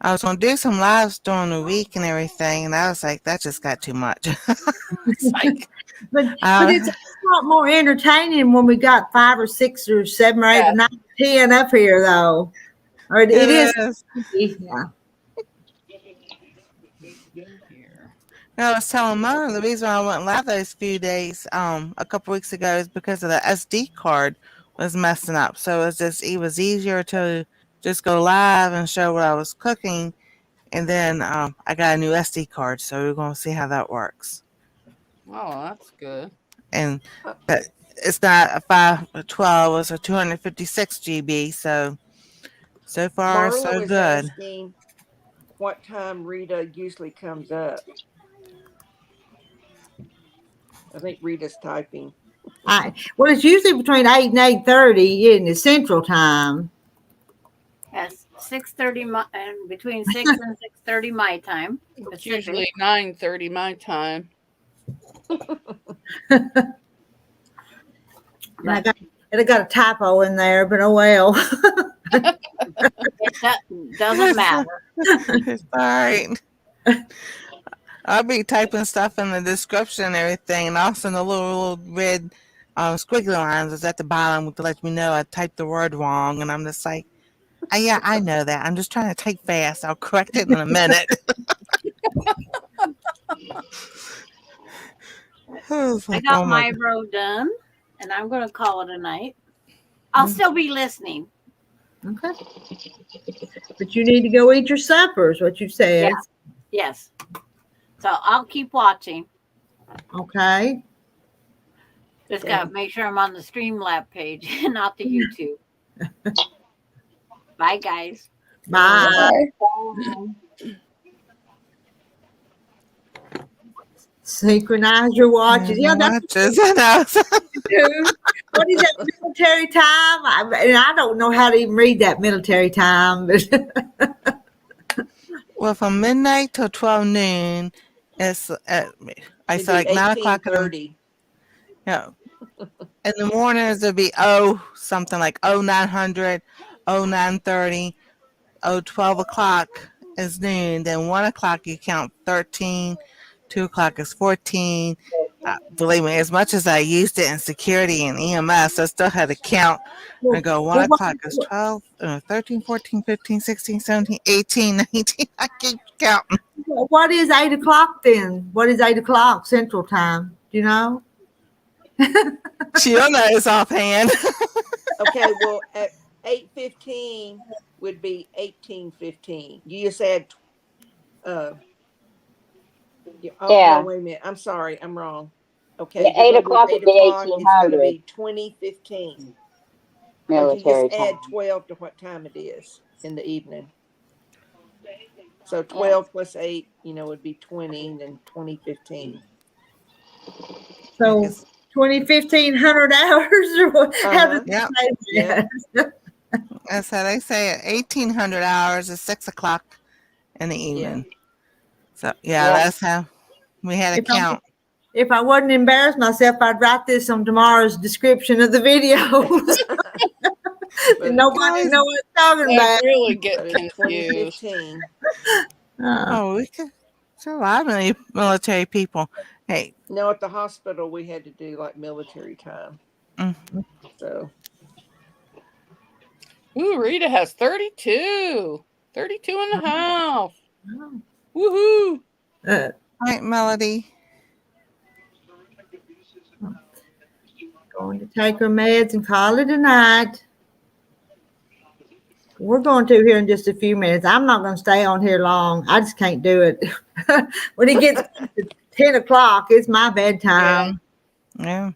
I was going to do some lives during the week and everything, and I was like, that just got too much. It's like, But it's a lot more entertaining when we got 5 or 6 or 7 or 8 Yeah. or 9 or 10 up here, though. Or it is. Yeah. Here. I was telling Mom the reason why I went live those few days, a couple weeks ago, is because of the SD card was messing up. So it was easier to just go live and show what I was cooking, and then I got a new SD card, so we're gonna see how that works. Oh, that's good. And but it's not a 512; it's a 256 GB. So far Marla so was good. asking what time Rita usually comes up. I think Rita's typing. Well, it's usually between 8 and 8:30 in the Central Time. yes, 6:30 and between 6 and 6:30 my time. It's usually 9:30 my time. And I got a typo in there, but oh well. It doesn't matter. It's all right. I'll be typing stuff in the description and everything, and also the little red squiggly lines is at the bottom to let me know I typed the word wrong, and I'm just like, yeah, I know that. I'm just trying to type fast. I'll correct it in a minute. I got my row done, and I'm going to call it a night. I'll still be listening. Okay. But you need to go eat your supper, is what you said. Yeah. Yes. So I'll keep watching. Okay. Just got to make sure I'm on the Streamlab page and not the YouTube. Bye, guys. Bye. Synchronize your watches. Yeah, that's Watches. I know. do. What is that military time? I don't know how to even read that military time. But Well, from midnight till 12 noon, it's I It'd said be like 9 o'clock 18:30. in the mornings. It'd be something like 0900, 0930, 12 o'clock is noon. Then 1 o'clock you count 13, 2 o'clock is 14. Believe me, as much as I used it in security and EMS, I still had to count and go 1 o'clock is 12, 13, 14, 15, 16, 17, 18, 19. I keep counting. what is 8 o'clock then? What is 8 o'clock Central Time? Do you know? She'll know it's offhand. Okay, well at 8:15 would be 18:15. You just add no, wait a minute. I'm sorry, I'm wrong. Okay, Yeah, 8 o'clock at would be 8 o'clock, it's going to 1800 be 20:15. Or you military just add time. 12 to what time it is in the evening. So 12 plus 8, would be 20, and then 20:15. So 1500 hours or what? How does Yep. that? That's how they say it. 1800 hours is 6 o'clock in the evening. So that's how we had to count. If I wasn't embarrassed myself, I'd write this on tomorrow's description of the videos. Nobody know what it's talking about. Really get But it's confused. 20:15. We could. There's a lot of military people. Hey. No, at the hospital we had to do like military time. So. Ooh, Rita has 32. 32 and a half. Woohoo. Right, Melody. Going to take her meds and call it a night. We're going to here in just a few minutes. I'm not going to stay on here long. I just can't do it. When it gets to 10 o'clock, it's my bedtime. Yeah.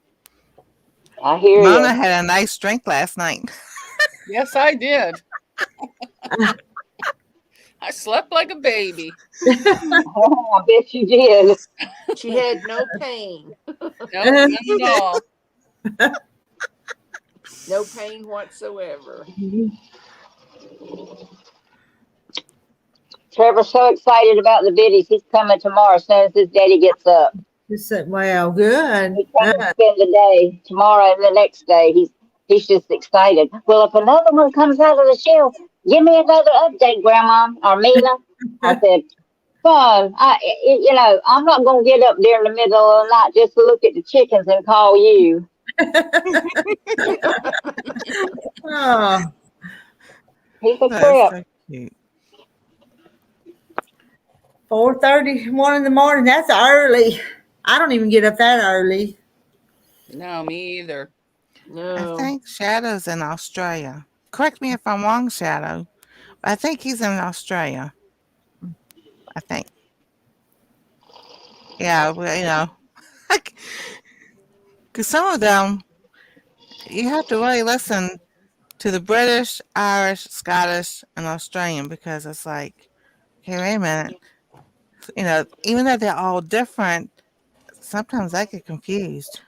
I hear you. Mona had a nice drink last night. Yes, I did. I slept like a baby. I bet you did. She had no pain. No, none at all. No pain whatsoever. Trevor's so excited about the biddies. He's coming tomorrow as soon as his daddy gets up. Well, good. He's coming to spend the day tomorrow and the next day. He's just excited. Well, if another one comes out of the shell, give me another update, Grandma or Mina. I said, son, I'm not going to get up there in the middle of the night just to look at the chickens and call you. Oh. He's a That's trip. so cute. 4:31 in the morning. That's early. I don't even get up that early. No, me either. No. I think Shadow's in Australia. Correct me if I'm wrong, Shadow. I think he's in Australia. I think. Yeah, well, because some of them, you have to really listen to the British, Irish, Scottish, and Australian, because it's like, okay, wait a minute. Even though they're all different, sometimes I get confused.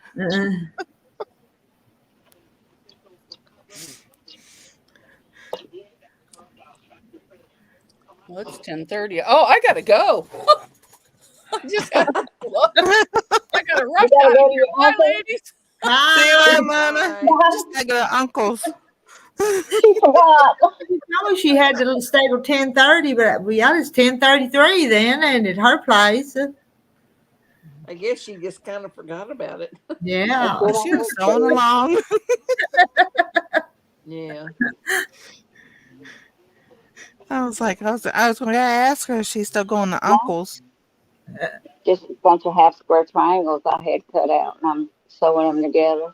Well, it's 10:30. Oh, I gotta go. I just got I gotta rush out of here. Bye, ladies. See you later, Mama. Just like the uncles. She forgot. She had to stay till 10:30, but it's 10:33 then, and at her place. I guess she just kind of forgot about it. Yeah. She was going along. Yeah. I was going to ask her if she's still going to uncles. Just a bunch of half square triangles I had cut out, and I'm sewing them together.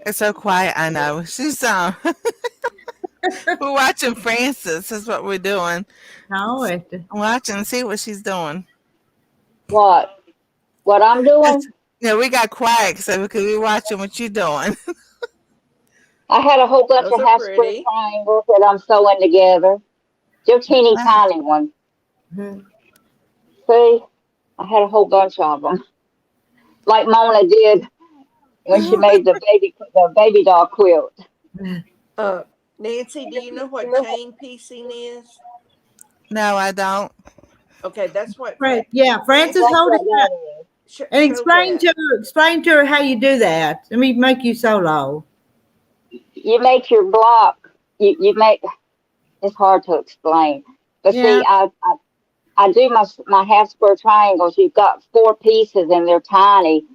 It's so quiet. I know. She's We're watching Francis. That's what we're doing. No, Watching, see what she's doing. What? What I'm doing? Yeah, we got quiet so because we're watching what you're doing. I had a whole bunch Those of are half square pretty. triangles that I'm sewing together. They're teeny Wow. tiny ones. See? I had a whole bunch of them. Like Mona did when she made the baby doll quilt. Nancy, do you know what chain piecing is? No, I don't. Okay, that's what Yeah, Francis, That's Nancy, hold it what up that is. and show that. explain to her how you do that. Let me make you solo. You make your block. You make. It's hard to explain. But Yeah. see, I do my half square triangles. You've got four pieces and they're tiny,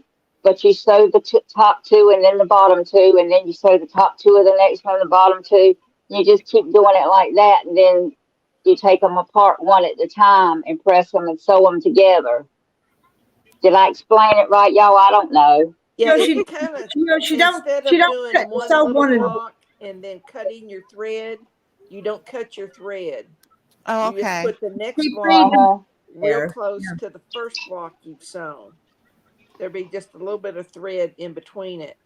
but you sew the top two and then the bottom two, and then you sew the top two of the next one, the bottom two. You just keep doing it like that, and then you take them apart one at a time and press them and sew them together. Did I explain it right, y'all? I don't know. Yeah, You know, it kind of, instead she of don't doing one sew little one. block and then cutting your thread, you don't cut your thread. Oh, You just okay. put the next Keep block feeding Uh-huh. real there. close to the first block you've sewn. There'll be just a little bit of thread in between it,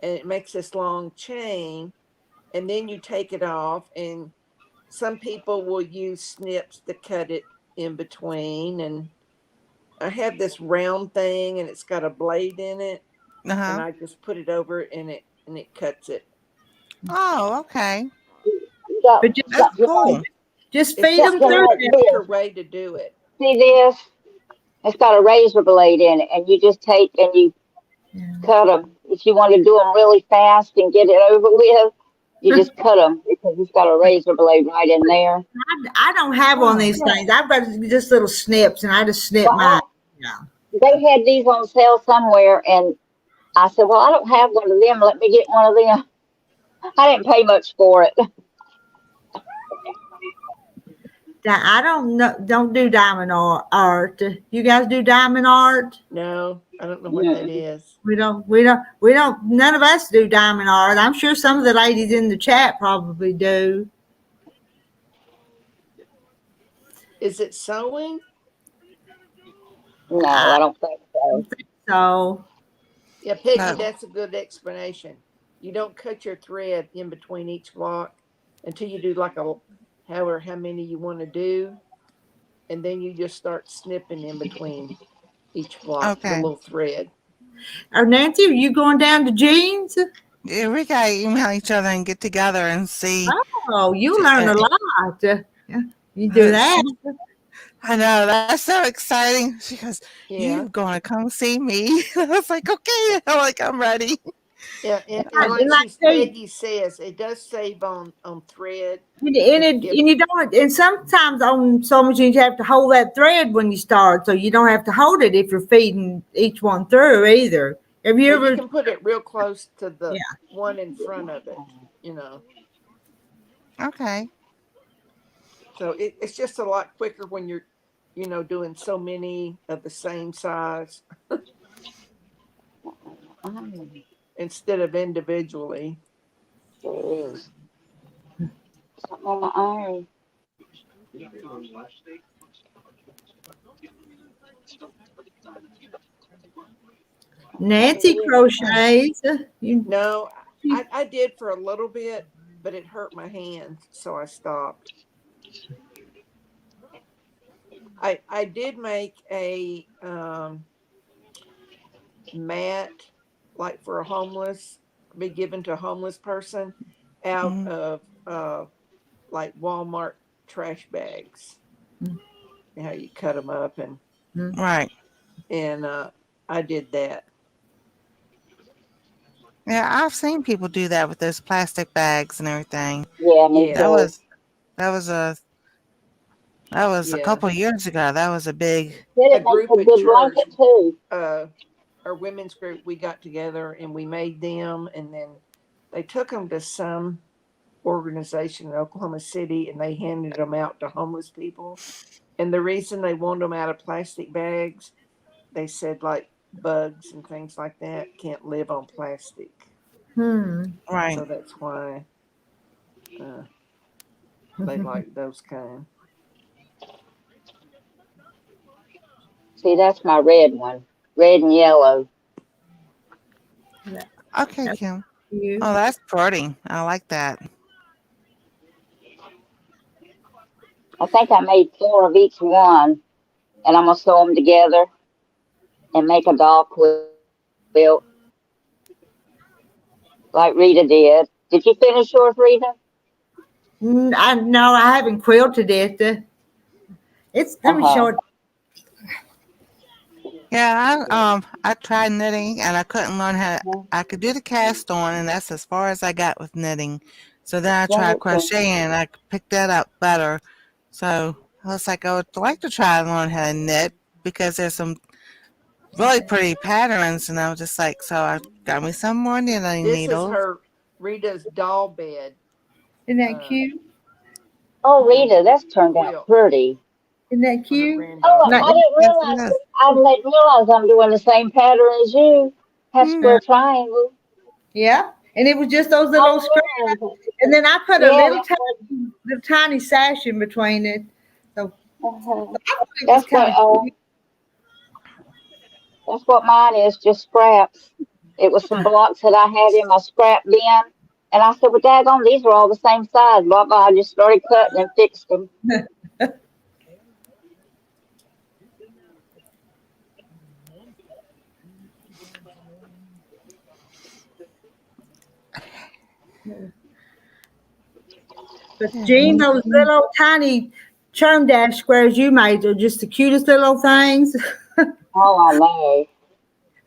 and it makes this long chain. And then you take it off, and some people will use snips to cut it in between. And I have this round thing, and it's got a blade in it, Uh and huh. I just put it over it, and it cuts it. Oh, okay. You got, But That's you know, cool. just It's feed just them something through kind of a like there. quicker this. way to do it. See this? It's got a razor blade in it, and you just take and you Yeah. cut them. If you want to do them really fast and get it over with, you just cut them because it's got a razor blade right in there. I don't have one of Oh, these things. I've got just little snips, and I just snip Well, mine. Yeah. they had these on sale somewhere, and I said, "Well, I don't have one of them. Let me get one of them." I didn't pay much for it. I don't know. Don't do diamond art. You guys do diamond art? No, I don't know what that Mm. is. We don't. We don't. We don't. None of us do diamond art. I'm sure some of the ladies in the chat probably do. Is it sewing? No, I I don't think so. don't think so. Yeah, Peggy, no. that's a good explanation. You don't cut your thread in between each block until you do like a however how many you want to do, and then you just start snipping in between each block the Okay. little thread. Or Nancy, are you going down to jeans? Yeah, we gotta email each other and get together and see. Oh, you learn Uh, a lot. Yeah, you do uh, that. I know that's so exciting. She goes, "You Yeah, gonna come see me?" I was like, "Okay." I'm like, "I'm ready." yeah, and Right, and like like say, Peggy says, it does save on thread. If and you don't. And sometimes on sewing machines, you have to hold that thread when you start, so you don't have to hold it if you're feeding each one through either. Have you well, you ever? can put it real close to the Yeah. one in front of it, you know. Okay. So it's just a lot quicker when you're, doing so many of the same size Mm. instead of individually. Jeez. Something on my iron. Nancy crochets. You, No, I did for a little bit, but it hurt my hands, so I stopped. I did make a mat like for a homeless, be given to a homeless person out Hmm. of like Walmart trash bags. You know, how you cut them up Right. and I did that. Yeah, I've seen people do that with those plastic bags and everything. Yeah, me Yeah, That too. was that was a yeah. couple of years ago. That was a big. Said A it makes group a at good church, blanket too. uh, our women's group, we got together and we made them, and then they took them to some organization in Oklahoma City, and they handed them out to homeless people. And the reason they want them out of plastic bags, they said like bugs and things like that can't live on plastic. hmm. Right. So that's why. They like those kind. See, that's my red one. Red and yellow. Okay, That's Kim. cute. Oh, that's pretty. I like that. I think I made 4 of each one, and I'm gonna sew them together and make a doll quilt like Rita did. Did you finish yours, Rita? I no, I haven't quilted it. It's let me Uh-huh. show it. Yeah, I tried knitting and I couldn't learn how I could do the cast on and that's as far as I got with knitting. So then I tried crocheting and I picked that up better. So I was like, I would like to try and learn how to knit because there's some really pretty patterns and I was just like, so I got me some more knitting This is needles. her Rita's doll bed. Isn't that cute? Oh, Rita, that's turned out Quilt pretty. Isn't that for her cute? Oh, granddaughter. Like, I didn't Yes, it realize. is. I didn't realize I'm doing the same pattern as you. Have Yeah. square triangle. yeah, and it was just those I little squares, didn't realize it. and then I put a Yeah, that's what. little tiny sash in between it. So Uh-huh. I thought it was That's kind what. of cute. That's what mine is. Just scraps. It was some blocks that I had in my scrap bin, and I said, "Well, daggone, these are all the same size." Blah blah. I just started cutting and fixed them. But Yeah. Jean, those little tiny churn dash squares you made are just the cutest little things. Oh, I know.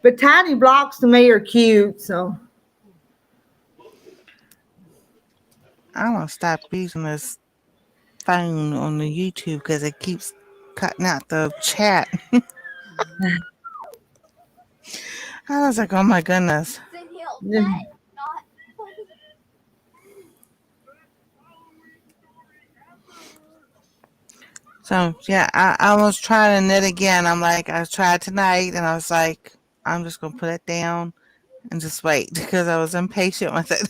But tiny blocks to me are cute. So I'm gonna stop using this phone on the YouTube because it keeps cutting out the chat. I was like, oh my goodness. yeah. So yeah, I was trying to knit again. I'm like, I tried tonight and I was like, I'm just gonna put it down and just wait because I was impatient with it.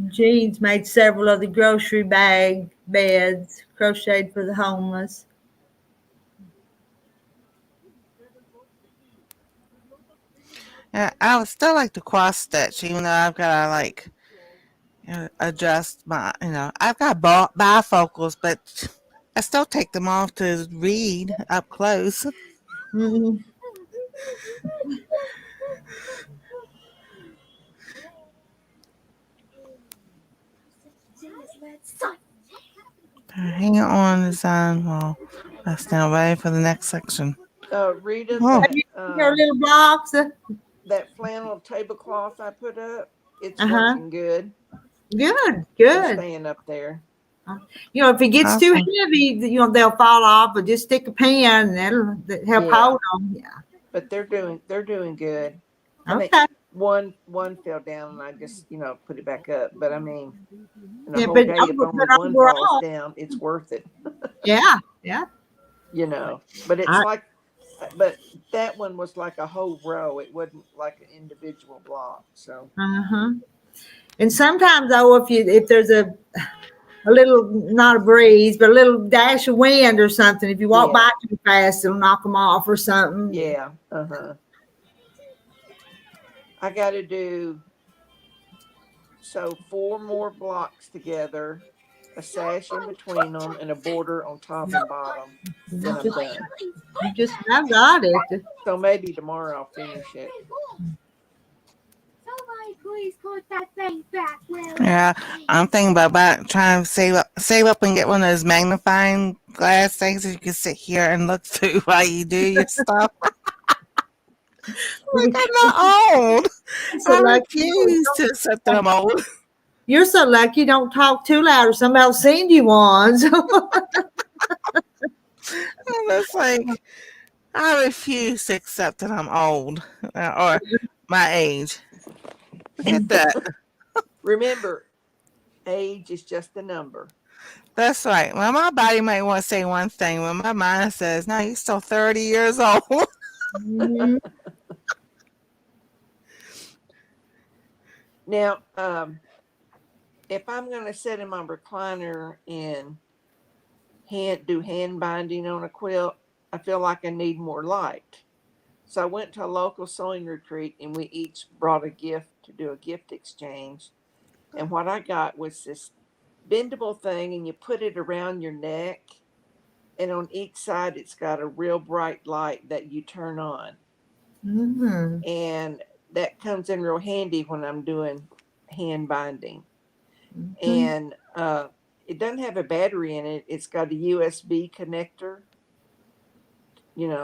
Jean's made several of the grocery bag beds crocheted for the homeless. Yeah, I would still like to cross stitch, even though I've got to like adjust my, I've got bifocals, but I still take them off to read up close. Mm-hmm. Hang on, design while I stand ready for the next section. Rita, Oh, Have you seen her little blocks? that flannel tablecloth I put up, it's Uh-huh. working good. Good, They're good. staying up there. If it gets too awesome. heavy, they'll fall off. But just stick a pin, and that'll help Yeah, hold them. Yeah. but they're doing good. I mean, Okay. one fell down and I just put it back up. But I mean, in a Yeah, whole but day, don't if put only it one falls overall. down, it's worth it. Yeah, yeah. But it's I, like, but that one was like a whole row. It wasn't like an individual block. So uh-huh. And sometimes though, if there's a little, not a breeze, but a little dash of wind or something, if you walk yeah, by too fast, it'll knock them off or something. yeah, I got to do so 4 more blocks together, a sash in between them, and a border on top and bottom. Then I'm done. I've got it. So maybe tomorrow I'll finish it. Yeah, I'm thinking about trying to save up and get one of those magnifying glass things that you can sit here and look through while you do your stuff. Like I'm not old. So I lucky. refuse to accept that I'm old. You're so lucky you don't talk too loud or somebody will send you one. And it's like I refuse to accept that I'm old or my age. Forget that. Remember, age is just a number. That's right. Well, my body might want to say one thing, but my mind says, "No, you're still 30 years old." Mhm. Now, if I'm going to sit in my recliner and do hand binding on a quilt, I feel like I need more light. So I went to a local sewing retreat and we each brought a gift to do a gift exchange. And what I got was this bendable thing, and you put it around your neck, and on each side it's got a real bright light that you turn on. Mm-hmm. And that comes in real handy when I'm doing hand binding. Mm-hmm. And it doesn't have a battery in it. It's got a USB connector,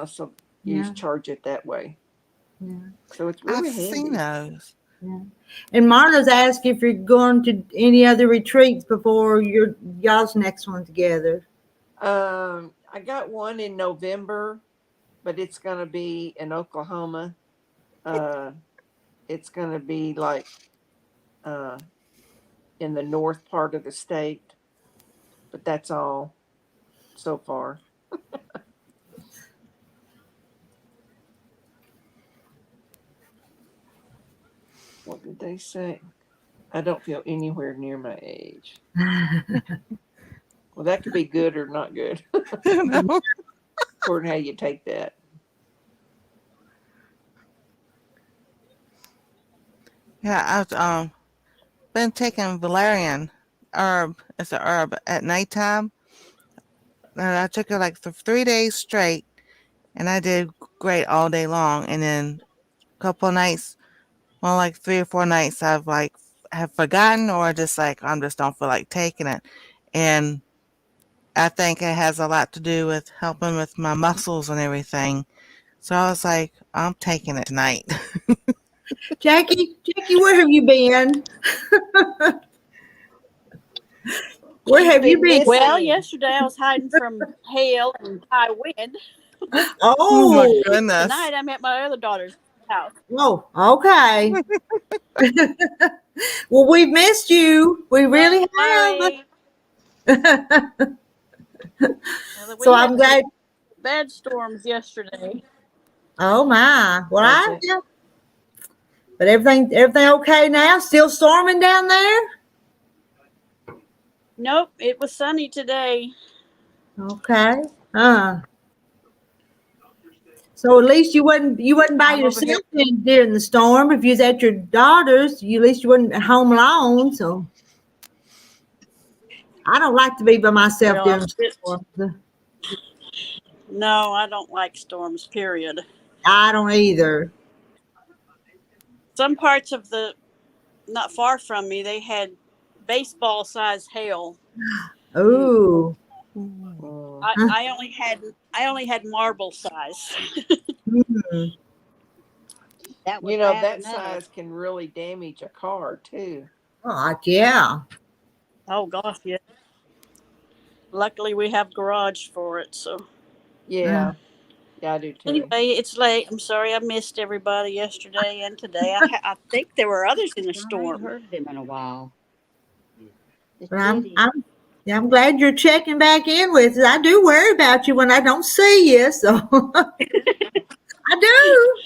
so you Yeah. charge it that way. Yeah. So it's I've really seen handy. those. Yeah. And Marla's asked if you're going to any other retreats before y'all's next one together. I got one in November, but it's going to be in Oklahoma. It's going to be like in the north part of the state, but that's all so far. What did they say? I don't feel anywhere near my age. Well, that could be good or not good, No. according to how you take that. Yeah, I've been taking valerian herb. It's a herb at nighttime. And I took it like for 3 days straight, and I did great all day long. And then a couple of nights, well, like 3 or 4 nights, I've like have forgotten or just like I'm just don't feel like taking it. And I think it has a lot to do with helping with my muscles and everything. So I was like, I'm taking it tonight. Jackie, where have you been? Where She's have you been been? Well, missing. yesterday I was hiding from hail and high wind. Oh my Oh, goodness. Tonight I'm at my other daughter's house. oh, okay. Well, we've missed you. We really have. Sorry. Well, So we I'm had some glad. bad storms yesterday. Oh my. Well, Was it? yeah. But everything okay now? Still storming down there? Nope, it was sunny today. Okay. So at least you wasn't by I'm over here. yourself during the storm. If you was at your daughter's, at least you wasn't at home alone. So I don't like to be by myself Well, during the storm. no, I don't like storms, period. I don't either. Some parts of not far from me, they had baseball sized hail. Ooh. Mm. I only had marble size. Mm. That was bad That enough. size can really damage a car too. Oh, yeah. Oh gosh, yeah. Luckily we have garage for it, so Yeah, I do too. anyway, it's late. I'm sorry I missed everybody yesterday and today. I think there were others in the I ain't storm. heard them in a while. The But kitty. I'm glad you're checking back in with us. I do worry about you when I don't see you, so I do.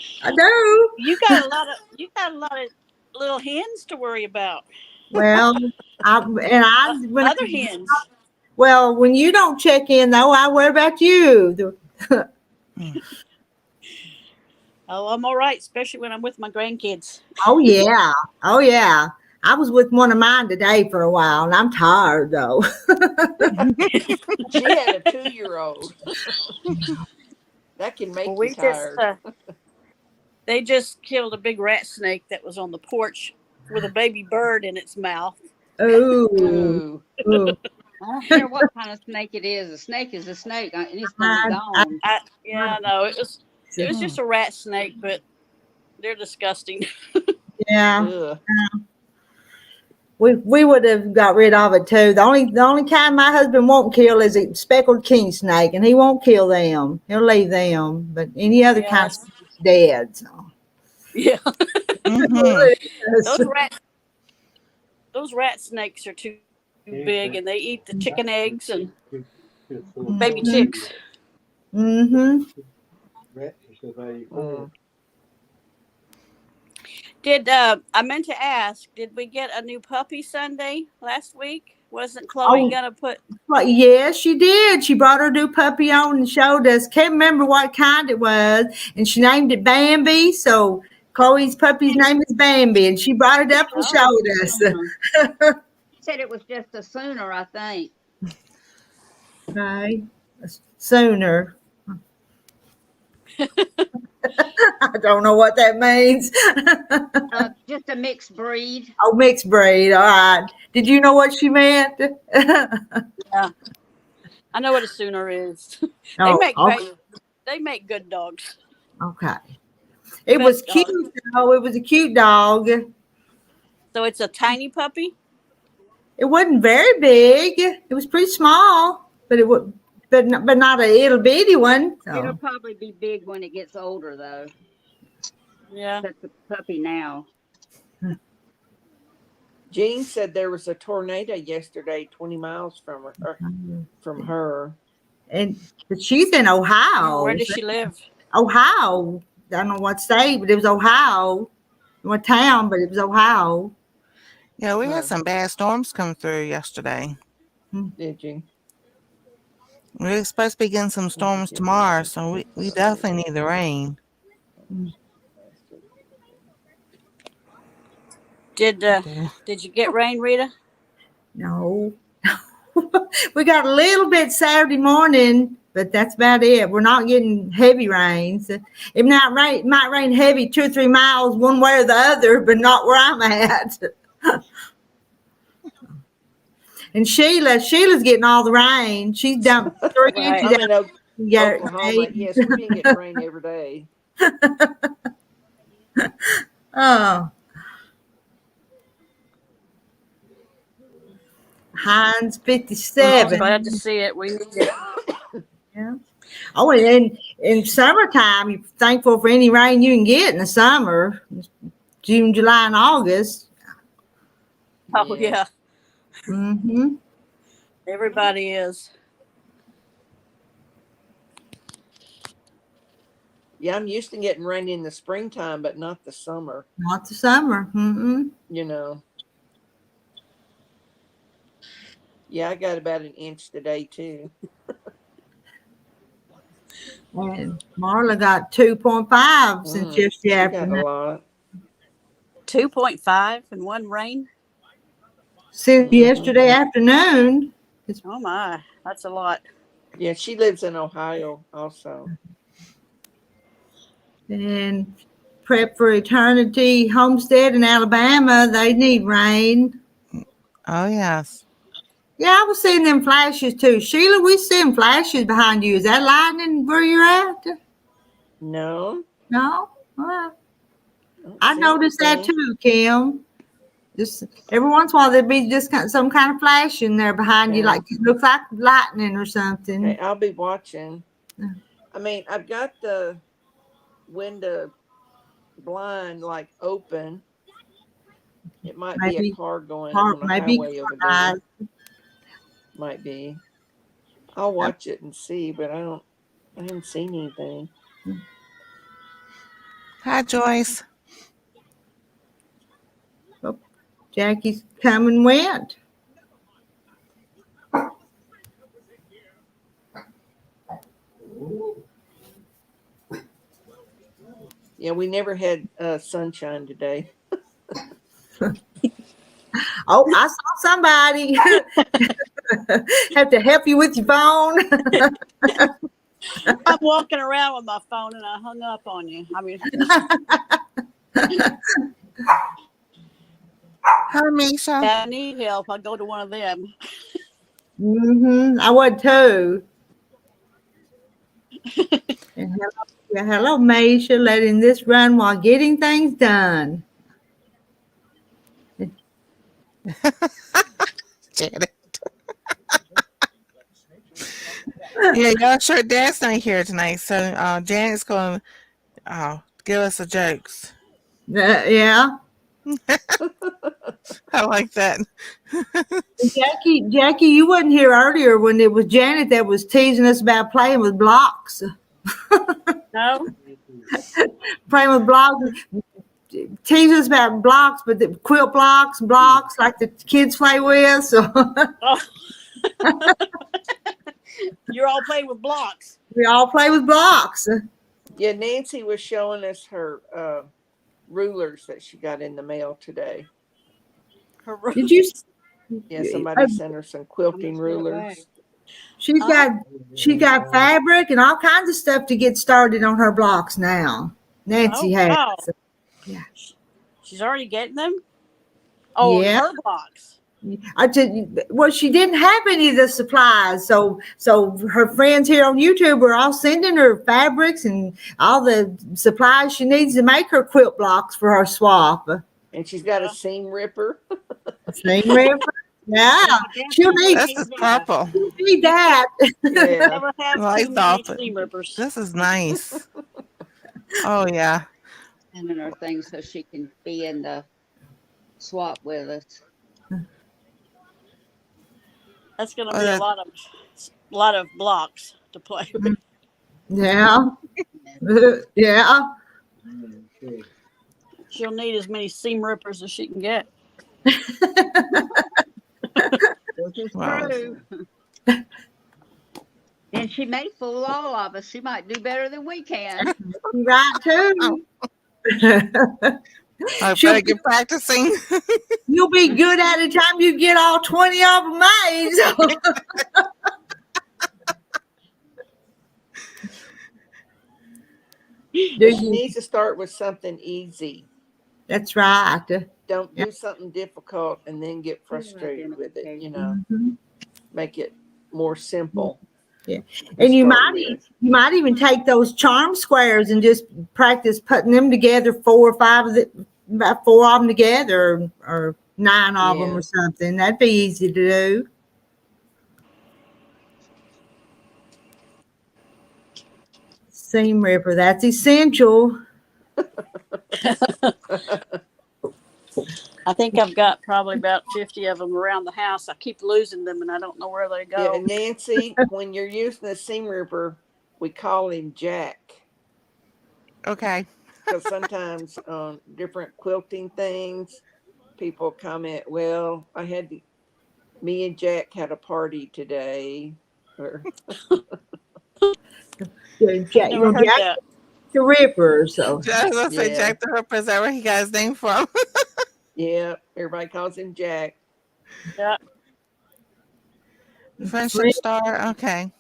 You got a lot of little hens to worry about. Well, Other hens. well, when you don't check in though, I worry about you. Oh, I'm all right, especially when I'm with my grandkids. Oh yeah. Oh yeah. I was with one of mine today for a while, and I'm tired though. She had a 2-year-old. That can make Well, you tired. they just killed a big rat snake that was on the porch with a baby bird in its mouth. Ooh. Ooh. I don't care what kind of snake it is. A snake is a snake, and it's gonna be gone. No, it was just a rat snake, but they're disgusting. Yeah. Ugh. We would have got rid of it too. The only kind my husband won't kill is a speckled king snake, and he won't kill them. He'll leave them, but any other kind of snake's dead. So. Yeah. Mm-hmm. Those rat snakes are too big, and they eat the chicken eggs and baby chicks. Mm-hmm. Mm. I meant to ask, did we get a new puppy Sunday last week? Wasn't Chloe gonna put? Well, yes, she did. She brought her new puppy on and showed us. Can't remember what kind it was, and she named it Bambi. So Chloe's puppy's name is Bambi, and she brought it up and showed us. She said it was just a Sooner, I think. Right, Sooner. I don't know what that means. Just a mixed breed. Oh, mixed breed. All right. Did you know what she meant? Yeah, I know what a Sooner is. They make good dogs. Okay. It was cute, though. It was a cute dog. So it's a tiny puppy? It wasn't very big. It was pretty small, but it would, but not a little bitty one. So. It'll probably be big when it gets older, though. Yeah. That's a puppy now. Jean said there was a tornado yesterday, 20 miles from her. But she's in Ohio. Where does she live? Ohio. I don't know what state, but it was Ohio. What town, but it was Ohio. Yeah, we had some bad storms come through yesterday. Did you? We're supposed to be getting some storms tomorrow, so we definitely need the rain. Did you get rain, Rita? No. We got a little bit Saturday morning, but that's about it. We're not getting heavy rains. It might rain heavy 2 or 3 miles one way or the other, but not where I'm at. And Sheila's getting all the rain. She's dumped 3 inches. I'm in Oklahoma. Yes, we've been getting rain every day. Oh. Heinz 57. Glad to see it. We need it. Yeah. Oh, and in summertime, you're thankful for any rain you can get in the summer, June, July, and August. Oh, yeah. Mm-hmm. Everybody is. Yeah, I'm used to getting rain in the springtime, but not the summer. Not the summer. Mm-mm. You know. Yeah, I got about 1 inch today, too. And Marla got 2.5 since yesterday afternoon. Got a lot. 2.5 in one rain? Since yesterday afternoon. Oh, my. That's a lot. Yeah, she lives in Ohio also. And Prep for Eternity Homestead in Alabama, they need rain. Oh, yes. Yeah, I was seeing them flashes too. Sheila, we seeing flashes behind you. Is that lightning where you're at? No. No? Well, I noticed that too, Kim. Just every once in a while there'd be just some kind of flash in there behind you, like it looks like lightning or something. Okay, I'll be watching. I mean, I've got the window blind like open. It might be a car going on the highway over there. Might be. I'll watch it and see, but I haven't seen anything. Hi, Joyce. Oh, Jackie's come and went. Yeah, we never had sunshine today. Oh, I saw somebody. Have to help you with your phone. I'm walking around with my phone and I hung up on you. I mean, Hi, Misha. I need help. I'll go to one of them. I would too. And hello, Misha, letting this run while getting things done. Janet. Yeah, y'all sure Dad's not here tonight, so Janet's going to give us the jokes. Yeah. I like that. Jackie, you wasn't here earlier when it was Janet that was teasing us about playing with blocks. No? Playing with blocks. tease us about blocks, but the quilt blocks like the kids play with. So Oh. You're all playing with blocks. we all play with blocks. Yeah, Nancy was showing us her rulers that she got in the mail today. Did you? Yeah, somebody sent her some quilting rulers. She got fabric and all kinds of stuff to get started on her blocks now. Nancy has. Wow. Yeah. She's already getting them? Oh, Yeah. her blocks. I did. Well, she didn't have any of the supplies, so her friends here on YouTube are all sending her fabrics and all the supplies she needs to make her quilt blocks for her swap. And she's got a seam ripper. Seam ripper. Yeah, she'll need. This is purple. She'll need that. Yeah. Never have Well, I too thought many seam rippers. this is nice. Oh yeah. Sending her things so she can be in the swap with us. That's going to be a lot of blocks to play with. Yeah. Yeah. She'll need as many seam rippers as she can get. Which is Wow. true. And she may fool all of us. She might do better than we can. Right too. I better get practicing. You'll be good at the time you get all 20 of them made. So. She needs to start with something easy. That's right. Don't do something difficult and then get frustrated with it. Make it more simple. Yeah, and you might even take those charm squares and just practice putting them together, 4 or 5 of about 4 of them together, or 9 of them or something. That'd be easy to do. Seam ripper, that's essential. I think I've got probably about 50 of them around the house. I keep losing them and I don't know where they go. Yeah, Nancy, when you're using the seam ripper, we call him Jack. Okay. Because sometimes on different quilting things, people comment, well, me and Jack had a party today. Or Jack, Jack the Ripper. So I was gonna say Jack the Ripper. Is that where he got his name from? Yeah, everybody calls him Jack. Yeah. Friendship Star. Okay.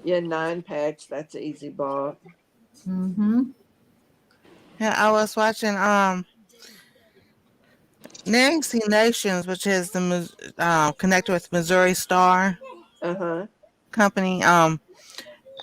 Yeah, 9 patch. That's an easy block. Yeah, I was watching Nancy Nations, which is the connected with Missouri Star company.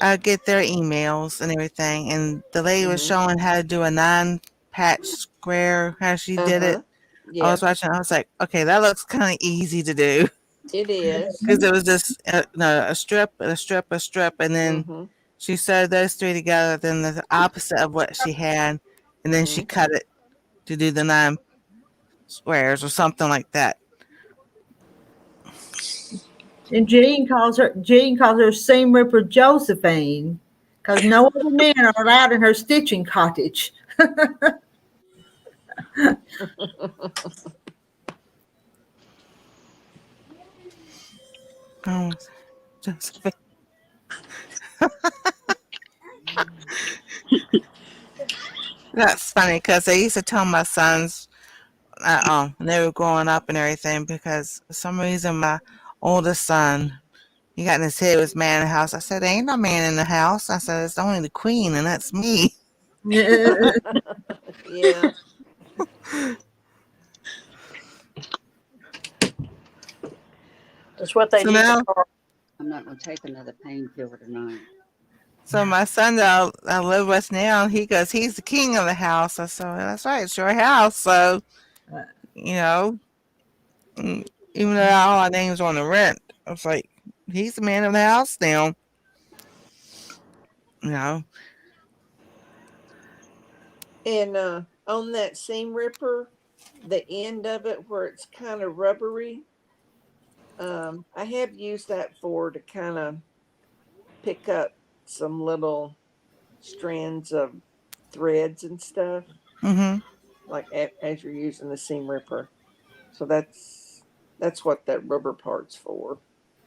I get their emails and everything, and the lady was showing how to do a 9-patch square, how she did it. Yeah. I was watching. I was like, okay, that looks kind of easy to do. It is. Because it was just a strip, a strip, a strip, and then she sewed those 3 together, then the opposite of what she had, and then she cut it to do the 9 squares or something like that. And Jean calls her seam ripper Josephine, because no other men are allowed in her stitching cottage. Oh, Josephine. That's funny because I used to tell my sons when they were growing up and everything, because for some reason my oldest son, he got in his head was man in the house. I said, there ain't no man in the house. I said, it's only the queen, and that's me. Yeah. That's what they need. I'm not going to take another painkiller tonight. So my son that I live with now, he goes, he's the king of the house. I said, well, that's right, it's your house. So, even though all our names on the rent, I was like, he's the man of the house now. And on that seam ripper, the end of it where it's kind of rubbery, I have used that to kind of pick up some little strands of threads and stuff, Mm-hmm. like as you're using the seam ripper. So that's what that rubber part's for.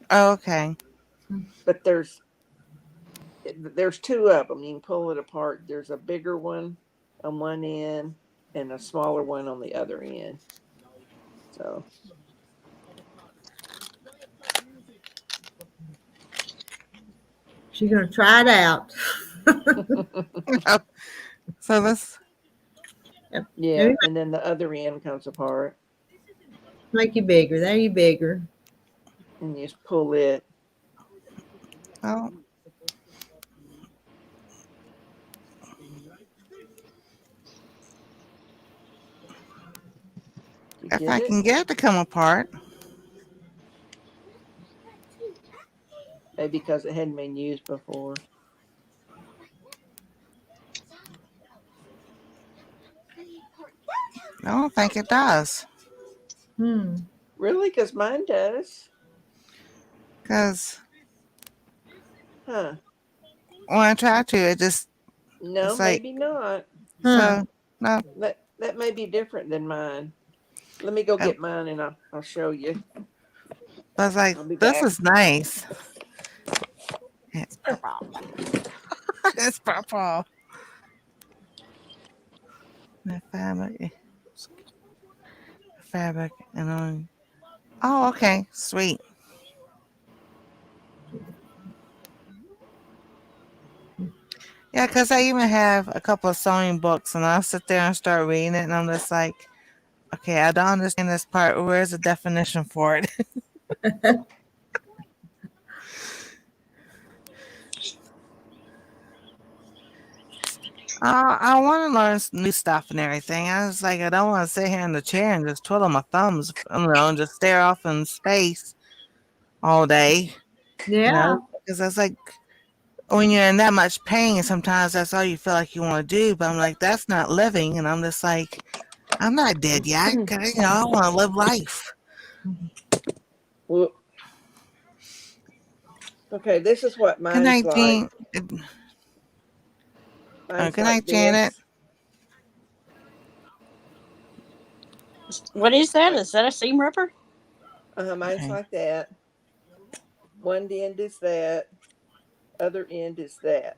Oh, okay. But there's two of them. You can pull it apart. There's a bigger one on one end and a smaller one on the other end. So She's gonna try it out. So this. yeah, and then the other end comes apart, Make you bigger. There you bigger. and you just pull it. Oh, You if I get it? can get it to come apart. Maybe because it hadn't been used before. I don't think it does. Really? Because mine does. Because Huh. when I try to, it's No, like, maybe not. so, no. That may be different than mine. Let me go I get mine and I'll show you. was like, I'll be this back. is nice. It's purple. It's purple. The fabric, and on. Oh, okay, sweet. Yeah, because I even have a couple of sewing books, and I'll sit there and start reading it, and I'm just like, okay, I don't understand this part. Where's the definition for it? I want to learn new stuff and everything. I was like, I don't want to sit here in the chair and just twiddle my thumbs, and just stare off in space all day, Yeah. because that's like, when you're in that much pain, sometimes that's all you feel like you want to do. But I'm like, that's not living. And I'm just like, I'm not dead yet. I want to live life. Well, okay, this is what Good mine's night, like. Jean. Mine's Good like night, Janet. What is that? Is that a seam ripper? Mine's Okay. like that. One end is that. Other end is that.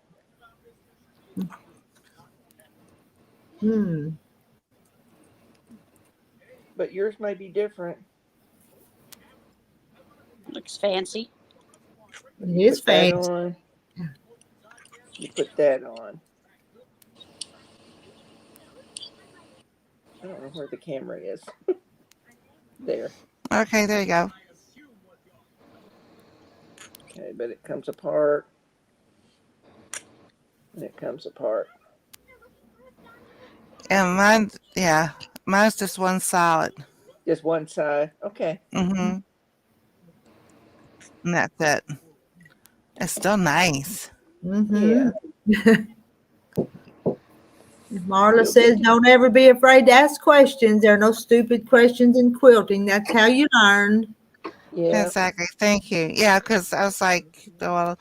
But yours may be different. Looks fancy. It is Put that fancy. on. You put that on. I don't know where the camera is. There. Okay, there you go. Okay, but it comes apart. And it comes apart. And mine's just one solid. Just one side. Okay. Mm-hmm. And that's it. It's still nice. Yeah. Marla says, don't ever be afraid to ask questions. There are no stupid questions in quilting. That's how you learn. Yeah. Exactly. Thank you. Yeah, because I was like, well,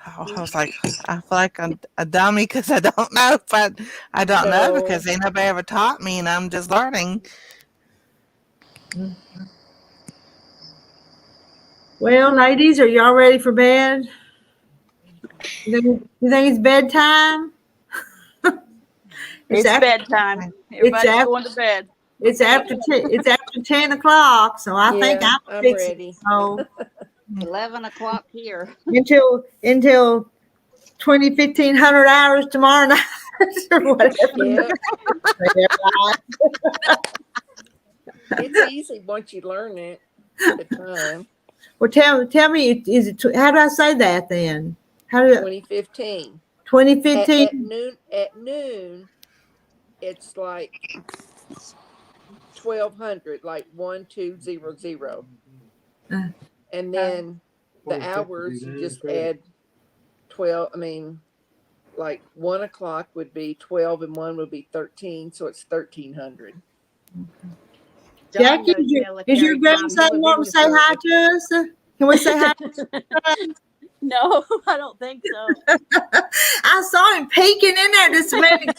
I feel like I'm a dummy because I don't know, but I don't know because they never ever taught me, and I'm just learning. Well, ladies, are y'all ready for bed? You think it's bedtime? It's bedtime. Everybody's going to bed. It's after 10 o'clock, so I think I'm fixing ready. So 11 o'clock here. until 1500 hours tomorrow night or whatever. Yeah. It's easy once you learn it. The time. Well, tell me, is it? How do I say that then? How do 2015. 2015? At noon, it's like 1200, like 1200. And then the hours you just add 12. I mean, like 1 o'clock would be 12 and 1 would be 13, so it's 1300. Jackie, is your grandson want to say hi to us? Can we say hi? No, I don't think so. I saw him peeking in there this minute.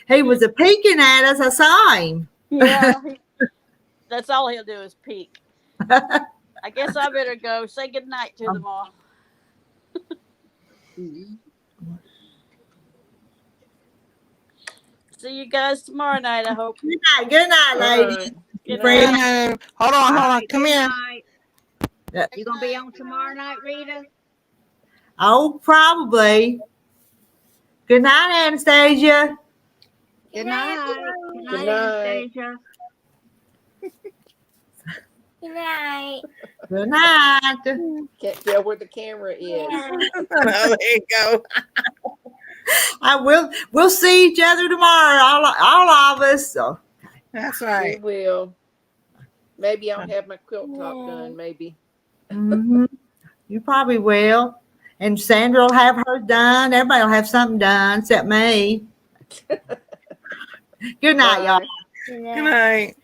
he was a peeking at us. I saw him. Yeah, that's all he'll do is peek. I guess I better go. Say good night to them all. See you guys tomorrow night, I hope. Good night, ladies. Right. Good Friends. night. Hold on, hold on. Come Good here. night. You gonna be on tomorrow night, Rita? Oh, probably. Good night, Anastasia. Good night. Good Good night, night. Anastasia. Good night. Good night. Can't tell where the camera is. There you go. We'll see each other tomorrow, all of us. So. That's We right. will. Maybe I'll have my quilt top done. Maybe. Mhm. You probably will. And Sandra will have hers done. Everybody will have something done except me. Good night, y'all. Bye. Good night.